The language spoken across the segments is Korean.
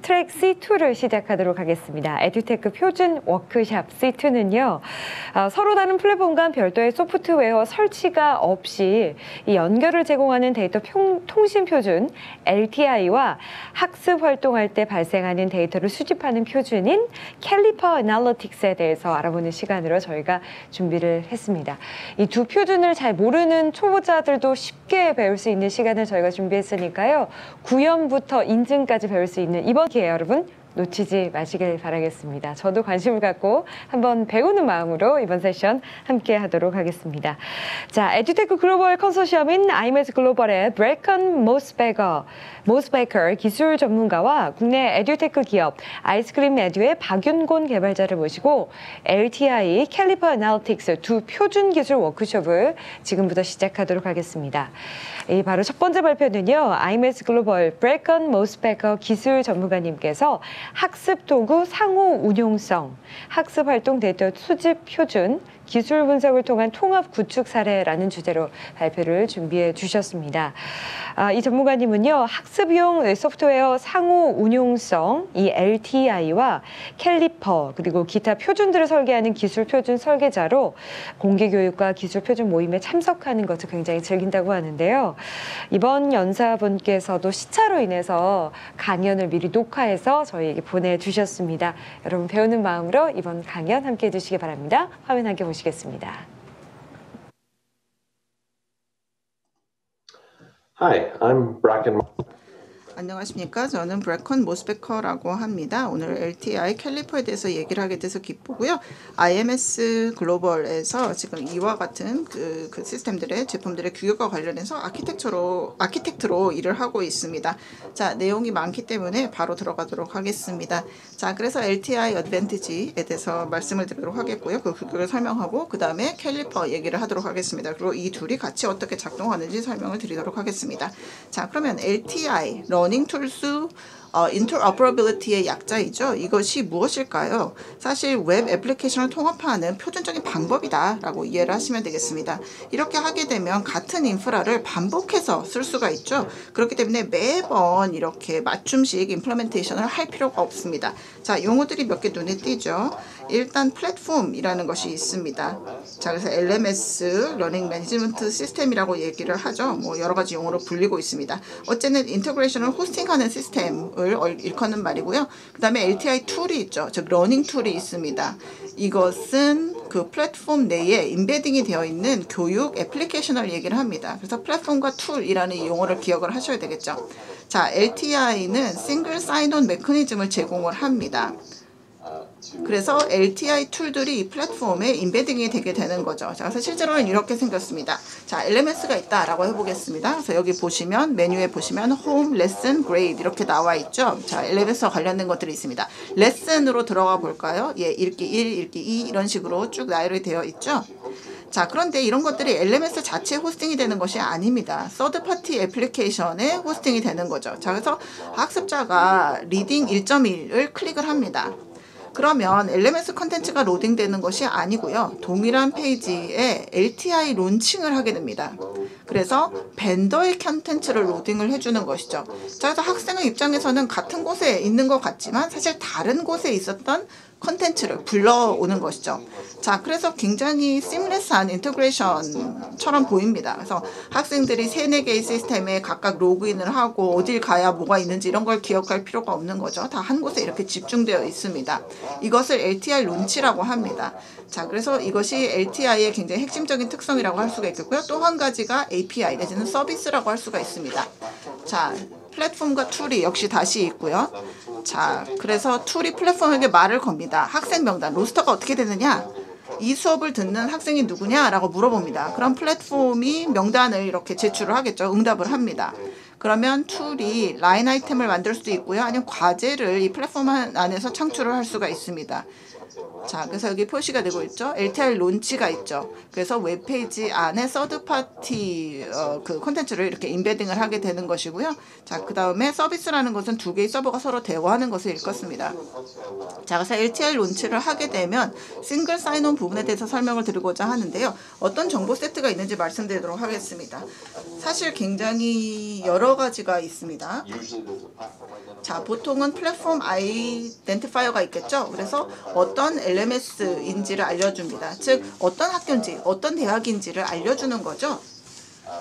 트랙 C2를 시작하도록 하겠습니다. 에듀테크 표준 워크샵 C2는요. 서로 다른 플랫폼과 별도의 소프트웨어 설치가 없이 이 연결을 제공하는 데이터 통신 표준 LTI와 학습 활동할 때 발생하는 데이터를 수집하는 표준인 캘리퍼 애널리틱스에 대해서 알아보는 시간으로 저희가 준비를 했습니다. 이 두 표준을 잘 모르는 초보자들도 쉽게 배울 수 있는 시간을 저희가 준비했으니까요. 구현부터 인증까지 배울 수 있는 이번 기회 여러분 놓치지 마시길 바라겠습니다. 저도 관심을 갖고 한번 배우는 마음으로 이번 세션 함께 하도록 하겠습니다. 자, 에듀테크 글로벌 컨소시엄인 IMS 글로벌의 브래컨 모스베커 기술 전문가와 국내 에듀테크 기업 아이스크림 에듀의 박윤곤 개발자를 모시고 LTI, 캘리퍼 애널리틱스 두 표준 기술 워크숍을 지금부터 시작하도록 하겠습니다. 바로 첫 번째 발표는요. IMS 글로벌 브래컨 모스베커 기술 전문가님께서 학습 도구 상호 운용성, 학습 활동 데이터 수집 표준, 기술 분석을 통한 통합 구축 사례라는 주제로 발표를 준비해 주셨습니다. 이 전문가님은요, 학습용 소프트웨어 상호 운용성, 이 LTI와 캘리퍼, 그리고 기타 표준들을 설계하는 기술 표준 설계자로 공개교육과 기술 표준 모임에 참석하는 것을 굉장히 즐긴다고 하는데요. 이번 연사분께서도 시차로 인해서 강연을 미리 녹화해서 저희에게 보내주셨습니다. 여러분 배우는 마음으로 이번 강연 함께 해주시기 바랍니다. 화면 함께 보시겠습니다. Hi, I'm Bracken. 안녕하십니까. 저는 브래컨 모스베커라고 합니다. 오늘 LTI 캘리퍼에 대해서 얘기를 하게 돼서 기쁘고요. IMS 글로벌에서 지금 이와 같은 그 시스템들의 제품들의 규격과 관련해서 아키텍트로 일을 하고 있습니다. 자, 내용이 많기 때문에 바로 들어가도록 하겠습니다. 자, 그래서 LTI 어드밴티지에 대해서 말씀을 드리도록 하겠고요. 그 규격을 설명하고 그 다음에 캘리퍼 얘기를 하도록 하겠습니다. 그리고 이 둘이 같이 어떻게 작동하는지 설명을 드리도록 하겠습니다. 자, 그러면 LTI 러닝 툴스 인터오퍼러빌리티의 약자이죠. 이것이 무엇일까요? 사실 웹 애플리케이션을 통합하는 표준적인 방법이다라고 이해를 하시면 되겠습니다. 이렇게 하게 되면 같은 인프라를 반복해서 쓸 수가 있죠. 그렇기 때문에 매번 이렇게 맞춤식 임플리멘테이션을 할 필요가 없습니다. 자, 용어들이 몇 개 눈에 띄죠. 일단 플랫폼이라는 것이 있습니다. 자, 그래서 LMS, 러닝 매니지먼트 시스템이라고 얘기를 하죠. 뭐 여러 가지 용어로 불리고 있습니다. 어쨌든 인터그레이션을 호스팅하는 시스템을 일컫는 말이고요. 그 다음에 LTI 툴이 있죠. 즉 러닝 툴이 있습니다. 이것은 그 플랫폼 내에 임베딩이 되어 있는 교육 애플리케이션을 얘기를 합니다. 그래서 플랫폼과 툴이라는 이 용어를 기억을 하셔야 되겠죠. 자, LTI는 싱글 사인온 메커니즘을 제공을 합니다. 그래서 LTI 툴들이 이 플랫폼에 임베딩이 되게 되는 거죠. 자, 그래서 실제로는 이렇게 생겼습니다. 자, LMS가 있다라고 해보겠습니다. 그래서 여기 보시면 메뉴에 보시면 홈, 레슨, 그레이드 이렇게 나와 있죠. 자, LMS와 관련된 것들이 있습니다. 레슨으로 들어가 볼까요? 예, 읽기 1, 읽기 2 이런 식으로 쭉 나열이 되어 있죠. 자, 그런데 이런 것들이 LMS 자체에 호스팅이 되는 것이 아닙니다. 서드파티 애플리케이션에 호스팅이 되는 거죠. 자, 그래서 학습자가 리딩 1.1을 클릭을 합니다. 그러면 LMS 컨텐츠가 로딩되는 것이 아니고요. 동일한 페이지에 LTI 론칭을 하게 됩니다. 그래서 벤더의 컨텐츠를 로딩을 해주는 것이죠. 자, 그래서 학생의 입장에서는 같은 곳에 있는 것 같지만 사실 다른 곳에 있었던 컨텐츠를 불러오는 것이죠. 자, 그래서 굉장히 시뮬레스한 인터그레이션처럼 보입니다. 그래서 학생들이 3-4개의 시스템에 각각 로그인을 하고 어딜 가야 뭐가 있는지 이런 걸 기억할 필요가 없는 거죠. 다 한 곳에 이렇게 집중되어 있습니다. 이것을 LTI 론치라고 합니다. 자, 그래서 이것이 LTI의 굉장히 핵심적인 특성이라고 할 수가 있겠고요. 또 한 가지가 API 내지는 서비스라고 할 수가 있습니다. 자, 플랫폼과 툴이 역시 다시 있고요. 자, 그래서 툴이 플랫폼에게 말을 겁니다. 학생 명단, 로스터가 어떻게 되느냐? 이 수업을 듣는 학생이 누구냐라고 물어봅니다. 그럼 플랫폼이 명단을 이렇게 제출을 하겠죠. 응답을 합니다. 그러면 툴이 라인 아이템을 만들 수도 있고요. 아니면 과제를 이 플랫폼 안에서 창출을 할 수가 있습니다. 자, 그래서 여기 표시가 되고 있죠. LTI 론치가 있죠. 그래서 웹페이지 안에 서드파티 그 콘텐츠를 이렇게 인베딩을 하게 되는 것이고요. 자, 그 다음에 서비스라는 것은 두 개의 서버가 서로 대화하는 것을 일컫습니다. 자, 그래서 LTI 론치를 하게 되면 싱글 사인온 부분에 대해서 설명을 드리고자 하는데요. 어떤 정보 세트가 있는지 말씀드리도록 하겠습니다. 사실 굉장히 여러 가지가 있습니다. 자, 보통은 플랫폼 아이덴티파이어가 있겠죠. 그래서 어떤 LMS인지를 알려줍니다. 즉 어떤 학교인지 어떤 대학인지를 알려주는 거죠.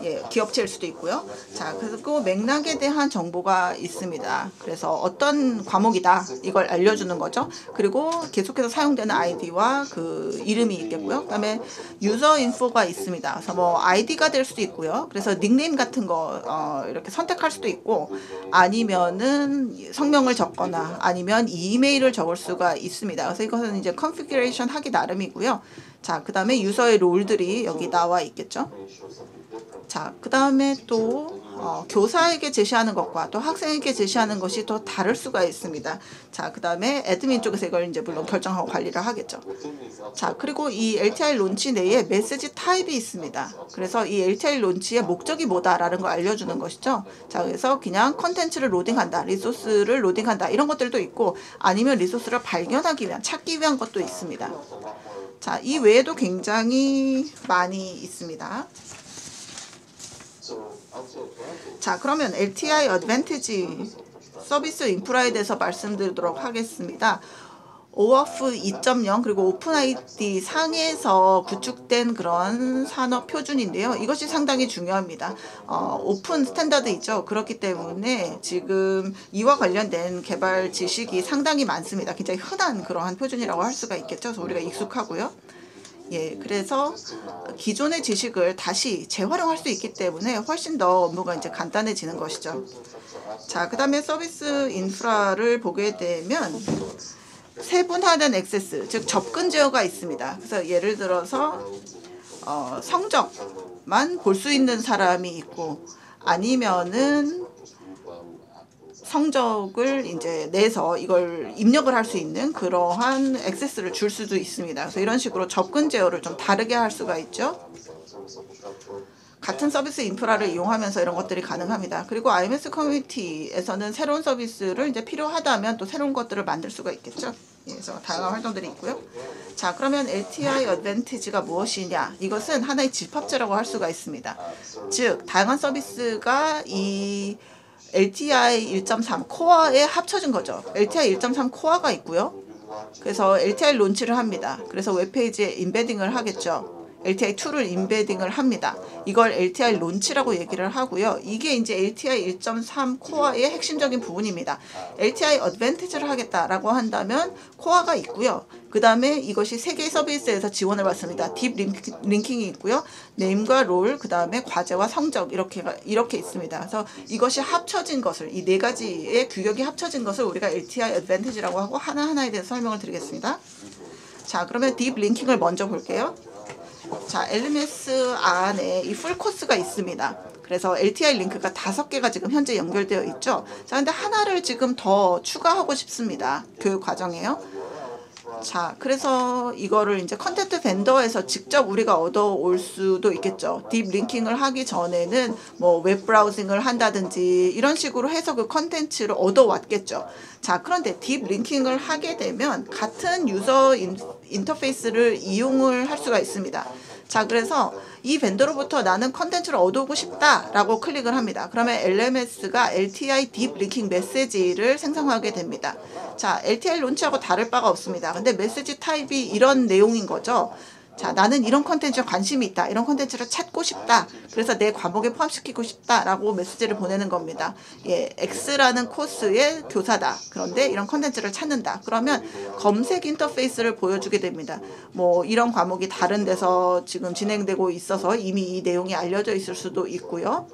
예, 기업체일 수도 있고요. 자, 그리고 맥락에 대한 정보가 있습니다. 그래서 어떤 과목이다 이걸 알려주는 거죠. 그리고 계속해서 사용되는 아이디와 그 이름이 있겠고요. 그다음에 유저 인포가 있습니다. 그래서 뭐 아이디가 될 수도 있고요. 그래서 닉네임 같은 거 이렇게 선택할 수도 있고, 아니면은 성명을 적거나 아니면 이메일을 적을 수가 있습니다. 그래서 이것은 이제 컨피규레이션 하기 나름이고요. 자, 그다음에 유저의 롤들이 여기 나와 있겠죠. 자, 그 다음에 또 교사에게 제시하는 것과 또 학생에게 제시하는 것이 또 다를 수가 있습니다. 자, 그 다음에 애드민 쪽에서 이걸 이제 물론 결정하고 관리를 하겠죠. 자, 그리고 이 LTI 론치 내에 메시지 타입이 있습니다. 그래서 이 LTI 론치의 목적이 뭐다라는 걸 알려주는 것이죠. 자, 그래서 그냥 컨텐츠를 로딩한다, 리소스를 로딩한다 이런 것들도 있고, 아니면 리소스를 발견하기 위한, 찾기 위한 것도 있습니다. 자, 이 외에도 굉장히 많이 있습니다. 자, 그러면 LTI 어드밴티지 서비스 인프라에 대해서 말씀드리도록 하겠습니다. OAuth 2.0 그리고 오픈ID 상에서 구축된 그런 산업 표준인데요. 이것이 상당히 중요합니다. 오픈 스탠다드이죠. 그렇기 때문에 지금 이와 관련된 개발 지식이 상당히 많습니다. 굉장히 흔한 그러한 표준이라고 할 수가 있겠죠. 그래서 우리가 익숙하고요. 예, 그래서 기존의 지식을 다시 재활용할 수 있기 때문에 훨씬 더 업무가 이제 간단해지는 것이죠. 자, 그 다음에 서비스 인프라를 보게 되면 세분화된 액세스, 즉 접근 제어가 있습니다. 그래서 예를 들어서 성적만 볼 수 있는 사람이 있고, 아니면은 성적을 이제 내서 이걸 입력을 할 수 있는 그러한 액세스를 줄 수도 있습니다. 그래서 이런 식으로 접근 제어를 좀 다르게 할 수가 있죠. 같은 서비스 인프라를 이용하면서 이런 것들이 가능합니다. 그리고 IMS 커뮤니티에서는 새로운 서비스를 이제 필요하다면 또 새로운 것들을 만들 수가 있겠죠. 그래서 다양한 활동들이 있고요. 자, 그러면 LTI 어드밴티지가 무엇이냐? 이것은 하나의 집합체라고 할 수가 있습니다. 즉, 다양한 서비스가 이 LTI 1.3 코어에 합쳐진 거죠. LTI 1.3 코어가 있고요. 그래서 LTI 론치를 합니다. 그래서 웹페이지에 인베딩을 하겠죠. LTI2를 인베딩을 합니다. 이걸 LTI 론치라고 얘기를 하고요. 이게 이제 LTI 1.3 코어의 핵심적인 부분입니다. LTI 어드밴티지를 하겠다라고 한다면 코어가 있고요. 그 다음에 이것이 3개의 서비스에서 지원을 받습니다. 딥 링킹이 있고요. 네임과 롤, 그 다음에 과제와 성적 이렇게 있습니다. 그래서 이것이 합쳐진 것을, 이 4가지의 규격이 합쳐진 것을 우리가 LTI 어드밴티지라고 하고 하나하나에 대해서 설명을 드리겠습니다. 자, 그러면 딥 링킹을 먼저 볼게요. 자, LMS 안에 이 풀 코스가 있습니다. 그래서 LTI 링크가 5개가 지금 현재 연결되어 있죠. 자, 근데 하나를 지금 더 추가하고 싶습니다. 교육 과정에요. 자, 그래서 이거를 이제 컨텐트 벤더에서 직접 우리가 얻어올 수도 있겠죠. 딥 링킹을 하기 전에는 뭐 웹 브라우징을 한다든지 이런 식으로 해서 그 컨텐츠를 얻어왔겠죠. 자, 그런데 딥 링킹을 하게 되면 같은 유저 인터페이스를 이용을 할 수가 있습니다. 자, 그래서 이 벤더로부터 나는 컨텐츠를 얻어오고 싶다라고 클릭을 합니다. 그러면 LMS가 LTI 딥 링킹 메시지를 생성하게 됩니다. 자, LTI 론치하고 다를 바가 없습니다. 근데 메시지 타입이 이런 내용인 거죠. 자, 나는 이런 컨텐츠에 관심이 있다. 이런 컨텐츠를 찾고 싶다. 그래서 내 과목에 포함시키고 싶다라고 메시지를 보내는 겁니다. 예, X라는 코스의 교사다. 그런데 이런 컨텐츠를 찾는다. 그러면 검색 인터페이스를 보여주게 됩니다. 뭐 이런 과목이 다른 데서 지금 진행되고 있어서 이미 이 내용이 알려져 있을 수도 있고요.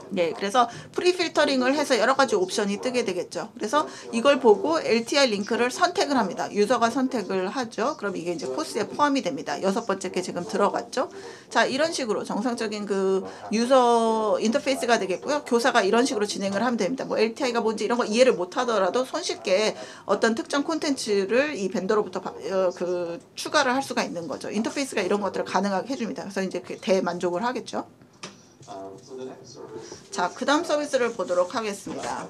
네, 그래서 프리필터링을 해서 여러 가지 옵션이 뜨게 되겠죠. 그래서 이걸 보고 LTI 링크를 선택을 합니다. 유저가 선택을 하죠. 그럼 이게 이제 코스에 포함이 됩니다. 있습니다. 6번째 게 지금 들어갔죠. 자, 이런 식으로 정상적인 그 유저 인터페이스가 되겠고요. 교사가 이런 식으로 진행을 하면 됩니다. 뭐 LTI가 뭔지 이런 거 이해를 못 하더라도 손쉽게 어떤 특정 콘텐츠를 이 벤더로부터 추가를 할 수가 있는 거죠. 인터페이스가 이런 것들을 가능하게 해줍니다. 그래서 이제 대만족을 하겠죠. 자, 그 다음 서비스를 보도록 하겠습니다.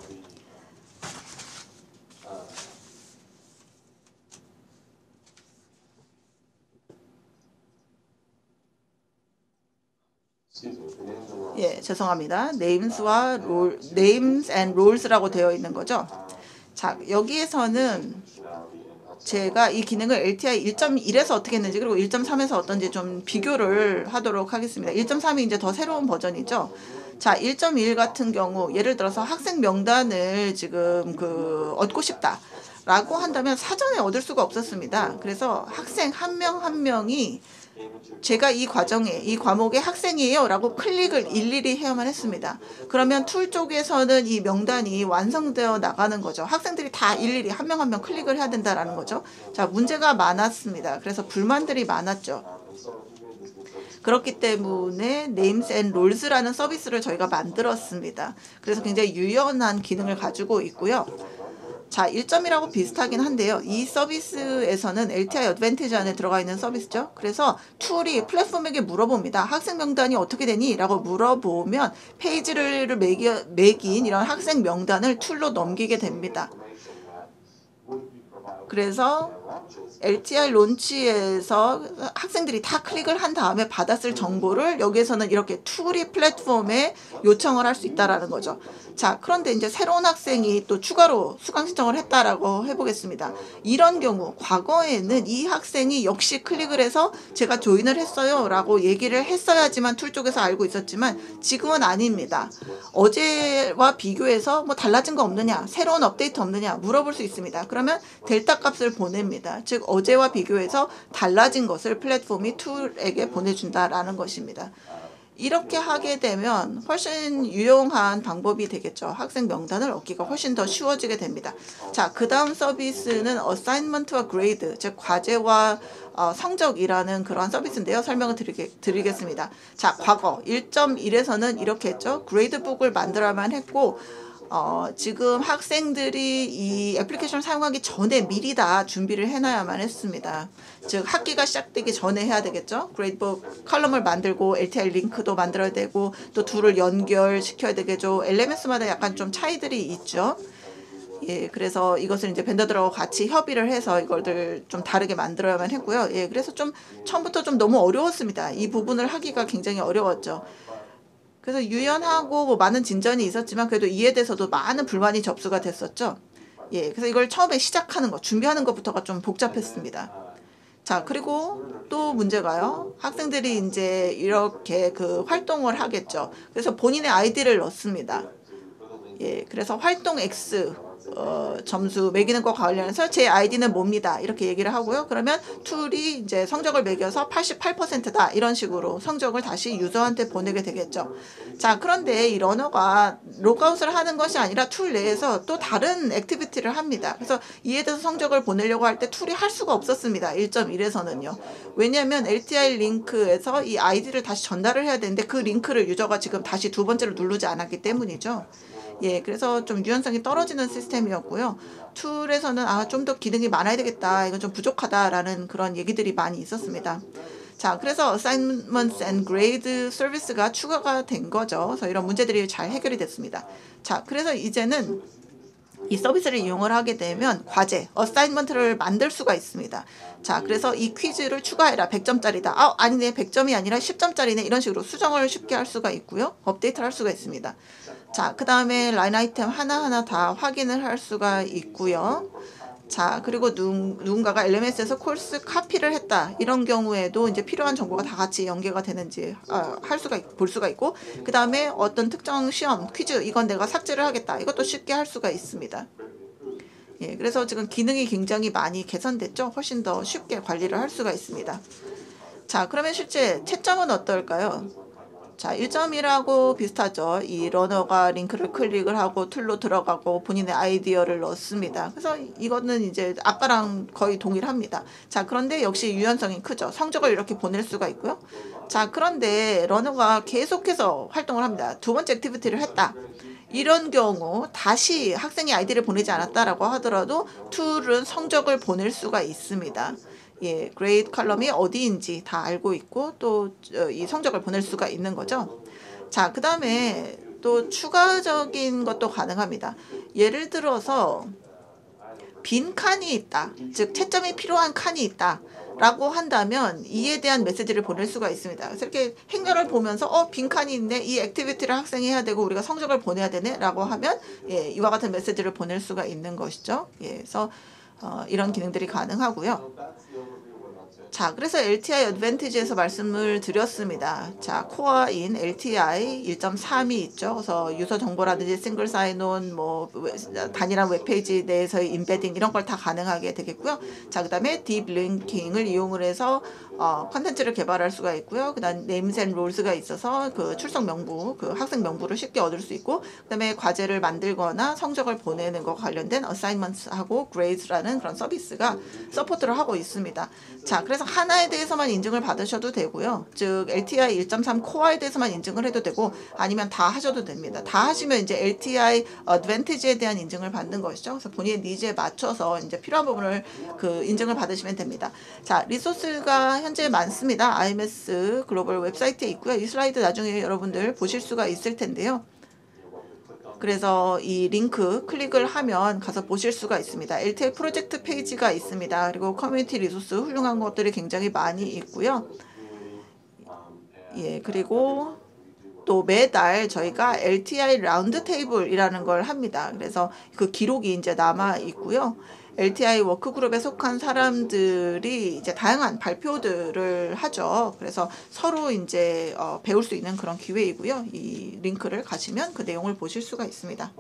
예, 죄송합니다. Names와 Names and Roles라고 되어 있는 거죠. 자, 여기에서는 제가 이 기능을 LTI 1.1에서 어떻게 했는지 그리고 1.3에서 어떤지 좀 비교를 하도록 하겠습니다. 1.3이 이제 더 새로운 버전이죠. 자, 1.1 같은 경우 예를 들어서 학생 명단을 지금 얻고 싶다라고 한다면 사전에 얻을 수가 없었습니다. 그래서 학생 한 명 한 명이 제가 이 과정에 이 과목의 학생이에요 라고 클릭을 일일이 해야만 했습니다. 그러면 툴 쪽에서는 이 명단이 완성되어 나가는 거죠. 학생들이 다 일일이 한 명 한 명 클릭을 해야 된다라는 거죠. 자, 문제가 많았습니다. 그래서 불만들이 많았죠. 그렇기 때문에 Names and Roles라는 서비스를 저희가 만들었습니다. 그래서 굉장히 유연한 기능을 가지고 있고요. 자, 1점이라고 비슷하긴 한데요. 이 서비스에서는 LTI 어드밴티지 안에 들어가 있는 서비스죠. 그래서 툴이 플랫폼에게 물어봅니다. 학생 명단이 어떻게 되니? 라고 물어보면 페이지를 매긴 이런 학생 명단을 툴로 넘기게 됩니다. 그래서 LTI 론치에서 학생들이 다 클릭을 한 다음에 받았을 정보를 여기에서는 이렇게 툴이 플랫폼에 요청을 할 수 있다라는 거죠. 자, 그런데 이제 새로운 학생이 또 추가로 수강 신청을 했다라고 해보겠습니다. 이런 경우 과거에는 이 학생이 역시 클릭을 해서 제가 조인을 했어요 라고 얘기를 했어야지만 툴 쪽에서 알고 있었지만 지금은 아닙니다. 어제와 비교해서 뭐 달라진 거 없느냐, 새로운 업데이트 없느냐 물어볼 수 있습니다. 그러면 델타 값을 보냅니다. 즉 어제와 비교해서 달라진 것을 플랫폼이 툴에게 보내준다라는 것입니다. 이렇게 하게 되면 훨씬 유용한 방법이 되겠죠. 학생 명단을 얻기가 훨씬 더 쉬워지게 됩니다. 자, 그 다음 서비스는 어사인먼트와 그레이드, 즉 과제와 성적이라는 그런 서비스인데요. 설명을 드리겠습니다. 자, 과거 1.1에서는 이렇게 했죠. 그레이드북을 만들어야만 했고 지금 학생들이 이 애플리케이션을 사용하기 전에 미리 다 준비를 해놔야만 했습니다. 즉 학기가 시작되기 전에 해야 되겠죠. 그레이드북 컬럼을 만들고 LTI 링크도 만들어야 되고 또 둘을 연결시켜야 되겠죠. LMS마다 약간 좀 차이들이 있죠. 예, 그래서 이것을 이제 벤더들하고 같이 협의를 해서 이걸들 좀 다르게 만들어야만 했고요. 예, 그래서 좀 처음부터 좀 너무 어려웠습니다. 이 부분을 하기가 굉장히 어려웠죠. 그래서 유연하고 뭐 많은 진전이 있었지만 그래도 이에 대해서도 많은 불만이 접수가 됐었죠. 예, 그래서 이걸 처음에 시작하는 것, 준비하는 것부터가 좀 복잡했습니다. 자, 그리고 또 문제가요. 학생들이 이제 이렇게 활동을 하겠죠. 그래서 본인의 아이디를 넣습니다. 예, 그래서 활동 X 점수 매기는 것과 관련해서 제 아이디는 뭡니다. 이렇게 얘기를 하고요. 그러면 툴이 이제 성적을 매겨서 88%다. 이런 식으로 성적을 다시 유저한테 보내게 되겠죠. 자, 그런데 이 러너가 로그아웃을 하는 것이 아니라 툴 내에서 또 다른 액티비티를 합니다. 그래서 이에 대해서 성적을 보내려고 할 때 툴이 할 수가 없었습니다. 1.1에서는요. 왜냐하면 LTI 링크에서 이 아이디를 다시 전달을 해야 되는데 그 링크를 유저가 지금 다시 두 번째로 누르지 않았기 때문이죠. 예, 그래서 좀 유연성이 떨어지는 시스템이었고요. 툴에서는 좀 더 기능이 많아야 되겠다. 이건 좀 부족하다라는 그런 얘기들이 많이 있었습니다. 자, 그래서 Assignments and Grade 서비스가 추가가 된 거죠. 그래서 이런 문제들이 잘 해결이 됐습니다. 자, 그래서 이제는 이 서비스를 이용을 하게 되면 과제, 어사인먼트를 만들 수가 있습니다. 자, 그래서 이 퀴즈를 추가해라. 100점짜리다. 아니네. 100점이 아니라 10점짜리네. 이런 식으로 수정을 쉽게 할 수가 있고요. 업데이트를 할 수가 있습니다. 자, 그 다음에 라인 아이템 하나하나 다 확인을 할 수가 있고요. 자, 그리고 누군가가 LMS에서 코र्스 카피를 했다. 이런 경우에도 이제 필요한 정보가 다 같이 연계가 되는지 볼 수가 있고, 그 다음에 어떤 특정 시험, 퀴즈, 이건 내가 삭제를 하겠다. 이것도 쉽게 할 수가 있습니다. 예, 그래서 지금 기능이 굉장히 많이 개선됐죠. 훨씬 더 쉽게 관리를 할 수가 있습니다. 자, 그러면 실제 채점은 어떨까요? 자, 1.1하고 비슷하죠. 이 러너가 링크를 클릭을 하고 툴로 들어가고 본인의 아이디어를 넣습니다. 그래서 이거는 이제 아까랑 거의 동일합니다. 자, 그런데 역시 유연성이 크죠. 성적을 이렇게 보낼 수가 있고요. 자, 그런데 러너가 계속해서 활동을 합니다. 두 번째 액티비티를 했다. 이런 경우 다시 학생이 아이디를 보내지 않았다라고 하더라도 툴은 성적을 보낼 수가 있습니다. 예, 그레이드 컬럼이 어디인지 다 알고 있고 또 이 성적을 보낼 수가 있는 거죠. 자, 그 다음에 또 추가적인 것도 가능합니다. 예를 들어서 빈 칸이 있다. 즉 채점이 필요한 칸이 있다. 라고 한다면 이에 대한 메시지를 보낼 수가 있습니다. 그래서 이렇게 행렬을 보면서 빈 칸이 있네. 이 액티비티를 학생이 해야 되고 우리가 성적을 보내야 되네. 라고 하면 예, 이와 같은 메시지를 보낼 수가 있는 것이죠. 예, 그래서 이런 기능들이 가능하고요. 자, 그래서 LTI 어드밴티지에서 말씀을 드렸습니다. 자, 코어인 LTI 1.3이 있죠. 그래서 유서 정보라든지 싱글 사인온, 뭐 단일한 웹페이지 내에서의 인베딩 이런 걸 다 가능하게 되겠고요. 자, 그다음에 딥 링킹을 이용을 해서 컨텐츠를 개발할 수가 있고요. 그다음 네임스 앤 롤스가 있어서 그 출석 명부, 그 학생 명부를 쉽게 얻을 수 있고, 그다음에 과제를 만들거나 성적을 보내는 것 관련된 어사인먼트하고 그레이드라는 그런 서비스가 서포트를 하고 있습니다. 자, 그래서 하나에 대해서만 인증을 받으셔도 되고요. 즉 LTI 1.3 코어에 대해서만 인증을 해도 되고 아니면 다 하셔도 됩니다. 다 하시면 이제 LTI 어드밴티지에 대한 인증을 받는 것이죠. 그래서 본인의 니즈에 맞춰서 이제 필요한 부분을 그 인증을 받으시면 됩니다. 자, 리소스가 현재 많습니다. IMS 글로벌 웹사이트에 있고요. 이 슬라이드 나중에 여러분들 보실 수가 있을 텐데요. 그래서 이 링크 클릭을 하면 가서 보실 수가 있습니다. LTI 프로젝트 페이지가 있습니다. 그리고 커뮤니티 리소스 훌륭한 것들이 굉장히 많이 있고요. 예, 그리고 또 매달 저희가 LTI 라운드 테이블이라는 걸 합니다. 그래서 그 기록이 이제 남아 있고요. LTI 워크그룹에 속한 사람들이 이제 다양한 발표들을 하죠. 그래서 서로 이제 배울 수 있는 그런 기회이고요. 이 링크를 가시면 그 내용을 보실 수가 있습니다.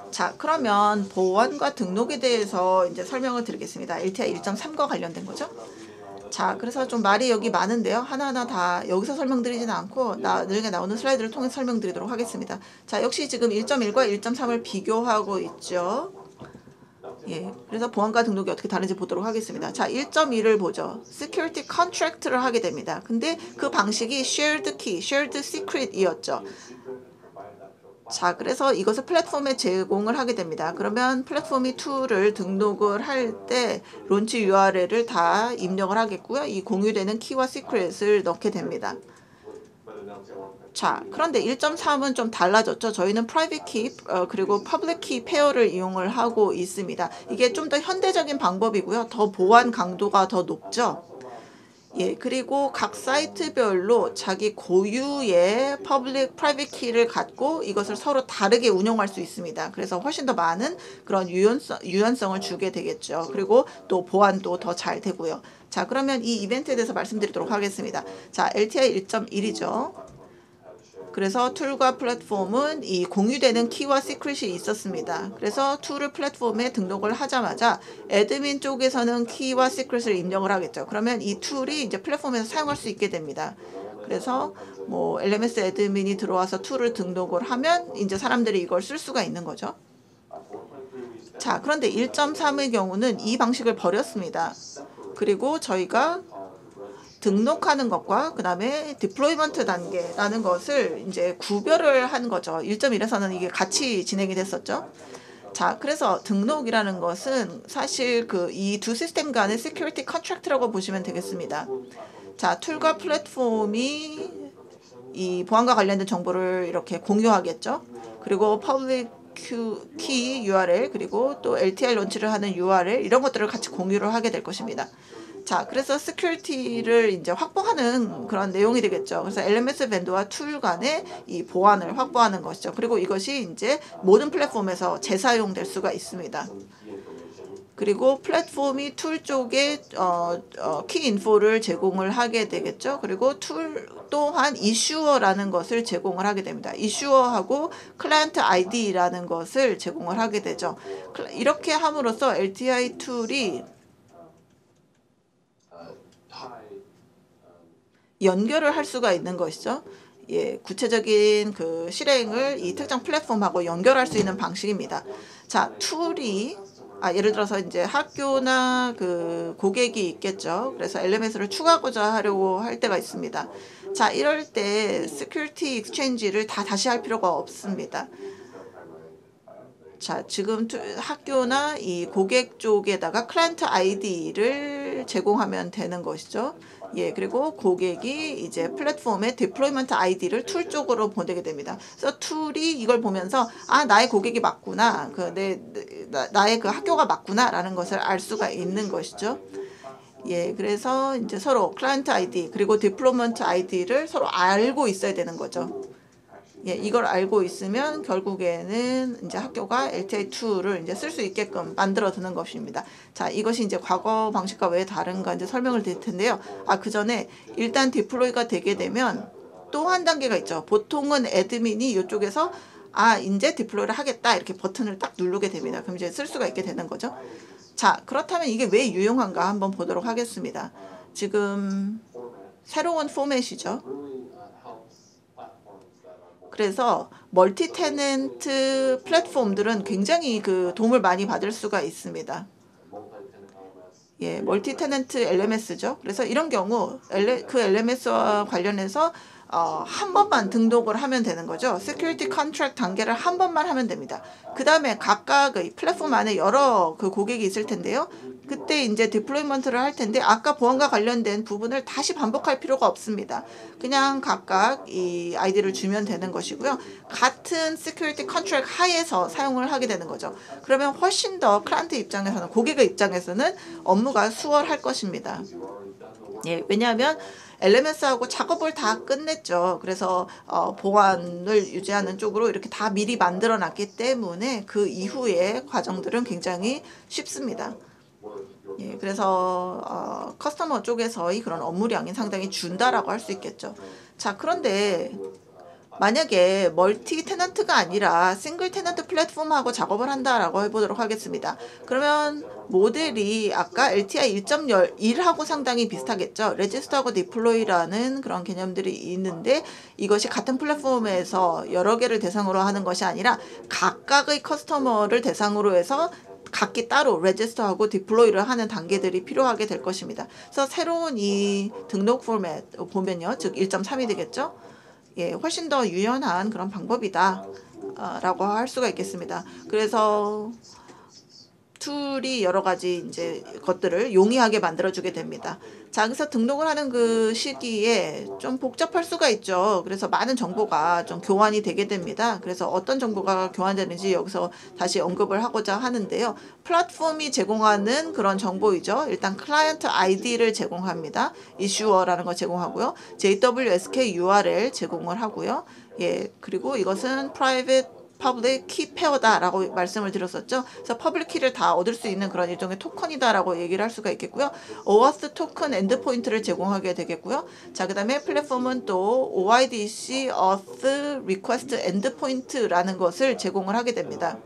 자, 그러면 보안과 등록에 대해서 이제 설명을 드리겠습니다. LTI 1.3과 관련된 거죠. 자, 그래서 좀 말이 여기 많은데요. 하나하나 다 여기서 설명드리지는 않고 나중에 나오는 슬라이드를 통해 설명드리도록 하겠습니다. 자, 역시 지금 1.1과 1.3을 비교하고 있죠. 예, 그래서 보안과 등록이 어떻게 다른지 보도록 하겠습니다. 자, 1.1을 보죠. Security Contract를 하게 됩니다. 근데 그 방식이 Shared Key, Shared Secret이었죠. 자, 그래서 이것을 플랫폼에 제공을 하게 됩니다. 그러면 플랫폼이 툴을 등록을 할 때 론치 URL을 다 입력을 하겠고요. 이 공유되는 키와 시크릿을 넣게 됩니다. 자, 그런데 1.3은 좀 달라졌죠. 저희는 private key 그리고 public key 페어를 이용을 하고 있습니다. 이게 좀 더 현대적인 방법이고요. 더 보안 강도가 더 높죠. 예, 그리고 각 사이트별로 자기 고유의 퍼블릭 프라이빗 키를 갖고 이것을 서로 다르게 운영할 수 있습니다. 그래서 훨씬 더 많은 그런 유연성을 주게 되겠죠. 그리고 또 보안도 더 잘 되고요. 자, 그러면 이 이벤트에 대해서 말씀드리도록 하겠습니다. 자, LTI 1.1이죠. 그래서 툴과 플랫폼은 이 공유되는 키와 시크릿이 있었습니다. 그래서 툴을 플랫폼에 등록을 하자마자 애드민 쪽에서는 키와 시크릿을 입력을 하겠죠. 그러면 이 툴이 이제 플랫폼에서 사용할 수 있게 됩니다. 그래서 뭐 LMS 애드민이 들어와서 툴을 등록을 하면 이제 사람들이 이걸 쓸 수가 있는 거죠. 자, 그런데 1.3의 경우는 이 방식을 버렸습니다. 그리고 저희가 등록하는 것과 그 다음에 디플로이먼트 단계라는 것을 이제 구별을 한 거죠. 1.1에서는 이게 같이 진행이 됐었죠. 자, 그래서 등록이라는 것은 사실 그 이 두 시스템 간의 시큐리티 컨트랙트라고 보시면 되겠습니다. 자, 툴과 플랫폼이 이 보안과 관련된 정보를 이렇게 공유하겠죠. 그리고 퍼블릭 키 URL 그리고 또 LTI 론치를 하는 URL 이런 것들을 같이 공유를 하게 될 것입니다. 자, 그래서 시큐리티를 이제 확보하는 그런 내용이 되겠죠. 그래서 LMS 밴드와 툴 간의 이 보안을 확보하는 것이죠. 그리고 이것이 이제 모든 플랫폼에서 재사용될 수가 있습니다. 그리고 플랫폼이 툴 쪽에 키 인포를 제공을 하게 되겠죠. 그리고 툴 또한 이슈어라는 것을 제공을 하게 됩니다. 이슈어하고 클라이언트 아이디라는 것을 제공을 하게 되죠. 이렇게 함으로써 LTI 툴이 연결을 할 수가 있는 것이죠. 예, 구체적인 그 실행을 이 특정 플랫폼하고 연결할 수 있는 방식입니다. 자, 툴이 예를 들어서 이제 학교나 그 고객이 있겠죠. 그래서 LMS를 추가하고자 하려고 할 때가 있습니다. 자, 이럴 때 Security Exchange를 다시 할 필요가 없습니다. 자, 지금 학교나 이 고객 쪽에다가 클라이언트 아이디를 제공하면 되는 것이죠. 예, 그리고 고객이 이제 플랫폼의 디플로이먼트 아이디를 툴 쪽으로 보내게 됩니다. 그래서 툴이 이걸 보면서 나의 고객이 맞구나, 나의 그 학교가 맞구나라는 것을 알 수가 있는 것이죠. 예, 그래서 이제 서로 클라이언트 아이디 그리고 디플로이먼트 아이디를 서로 알고 있어야 되는 거죠. 예, 이걸 알고 있으면 결국에는 이제 학교가 LTI2를 이제 쓸 수 있게끔 만들어 두는 것입니다. 자, 이것이 이제 과거 방식과 왜 다른가 이제 설명을 드릴 텐데요. 그 전에 일단 디플로이가 되게 되면 또 한 단계가 있죠. 보통은 애드민이 이쪽에서 이제 디플로이를 하겠다 이렇게 버튼을 딱 누르게 됩니다. 그럼 이제 쓸 수가 있게 되는 거죠. 자, 그렇다면 이게 왜 유용한가 한번 보도록 하겠습니다. 지금 새로운 포맷이죠. 그래서 멀티 테넌트 플랫폼들은 굉장히 그 도움을 많이 받을 수가 있습니다. 예, 멀티 테넌트 LMS죠. 그래서 이런 경우 그 LMS와 관련해서 한 번만 등록을 하면 되는 거죠. Security Contract 단계를 한 번만 하면 됩니다. 그 다음에 각각의 플랫폼 안에 여러 그 고객이 있을 텐데요. 그때 이제 디플로이먼트를 할 텐데 아까 보안과 관련된 부분을 다시 반복할 필요가 없습니다. 그냥 각각 이 아이디를 주면 되는 것이고요. 같은 Security Contract 하에서 사용을 하게 되는 거죠. 그러면 훨씬 더 클라이언트 입장에서는, 고객의 입장에서는 업무가 수월할 것입니다. 예, 왜냐하면 LMS하고 작업을 다 끝냈죠. 그래서 보안을 유지하는 쪽으로 이렇게 다 미리 만들어 놨기 때문에 그 이후의 과정들은 굉장히 쉽습니다. 예, 그래서 커스터머 쪽에서의 그런 업무량이 상당히 준다라고 할 수 있겠죠. 자, 그런데 만약에 멀티 테넌트가 아니라 싱글 테넌트 플랫폼하고 작업을 한다라고 해보도록 하겠습니다. 그러면 모델이 아까 LTI 1.1하고 상당히 비슷하겠죠. 레지스터하고 디플로이라는 그런 개념들이 있는데 이것이 같은 플랫폼에서 여러 개를 대상으로 하는 것이 아니라 각각의 커스터머를 대상으로 해서 각기 따로 레지스터하고 디플로이를 하는 단계들이 필요하게 될 것입니다. 그래서 새로운 이 등록 포맷 보면요. 즉 1.3이 되겠죠. 예, 훨씬 더 유연한 그런 방법이다 라고 할 수가 있겠습니다. 그래서 툴이 여러 가지 이제 것들을 용이하게 만들어주게 됩니다. 자, 그래서 등록을 하는 그 시기에 좀 복잡할 수가 있죠. 그래서 많은 정보가 좀 교환이 되게 됩니다. 그래서 어떤 정보가 교환되는지 여기서 다시 언급을 하고자 하는데요. 플랫폼이 제공하는 그런 정보이죠. 일단 클라이언트 아이디를 제공합니다. 이슈어라는 거 제공하고요. JWSK URL 제공을 하고요. 예, 그리고 이것은 private public key pair다라고 말씀을 드렸었죠. 그래서 퍼블릭 키를 다 얻을 수 있는 그런 일종의 토큰이다라고 얘기를 할 수가 있겠고요. OAuth 토큰 엔드포인트를 제공하게 되겠고요. 자, 그다음에 플랫폼은 또 OIDC Auth Request Endpoint라는 것을 제공을 하게 됩니다.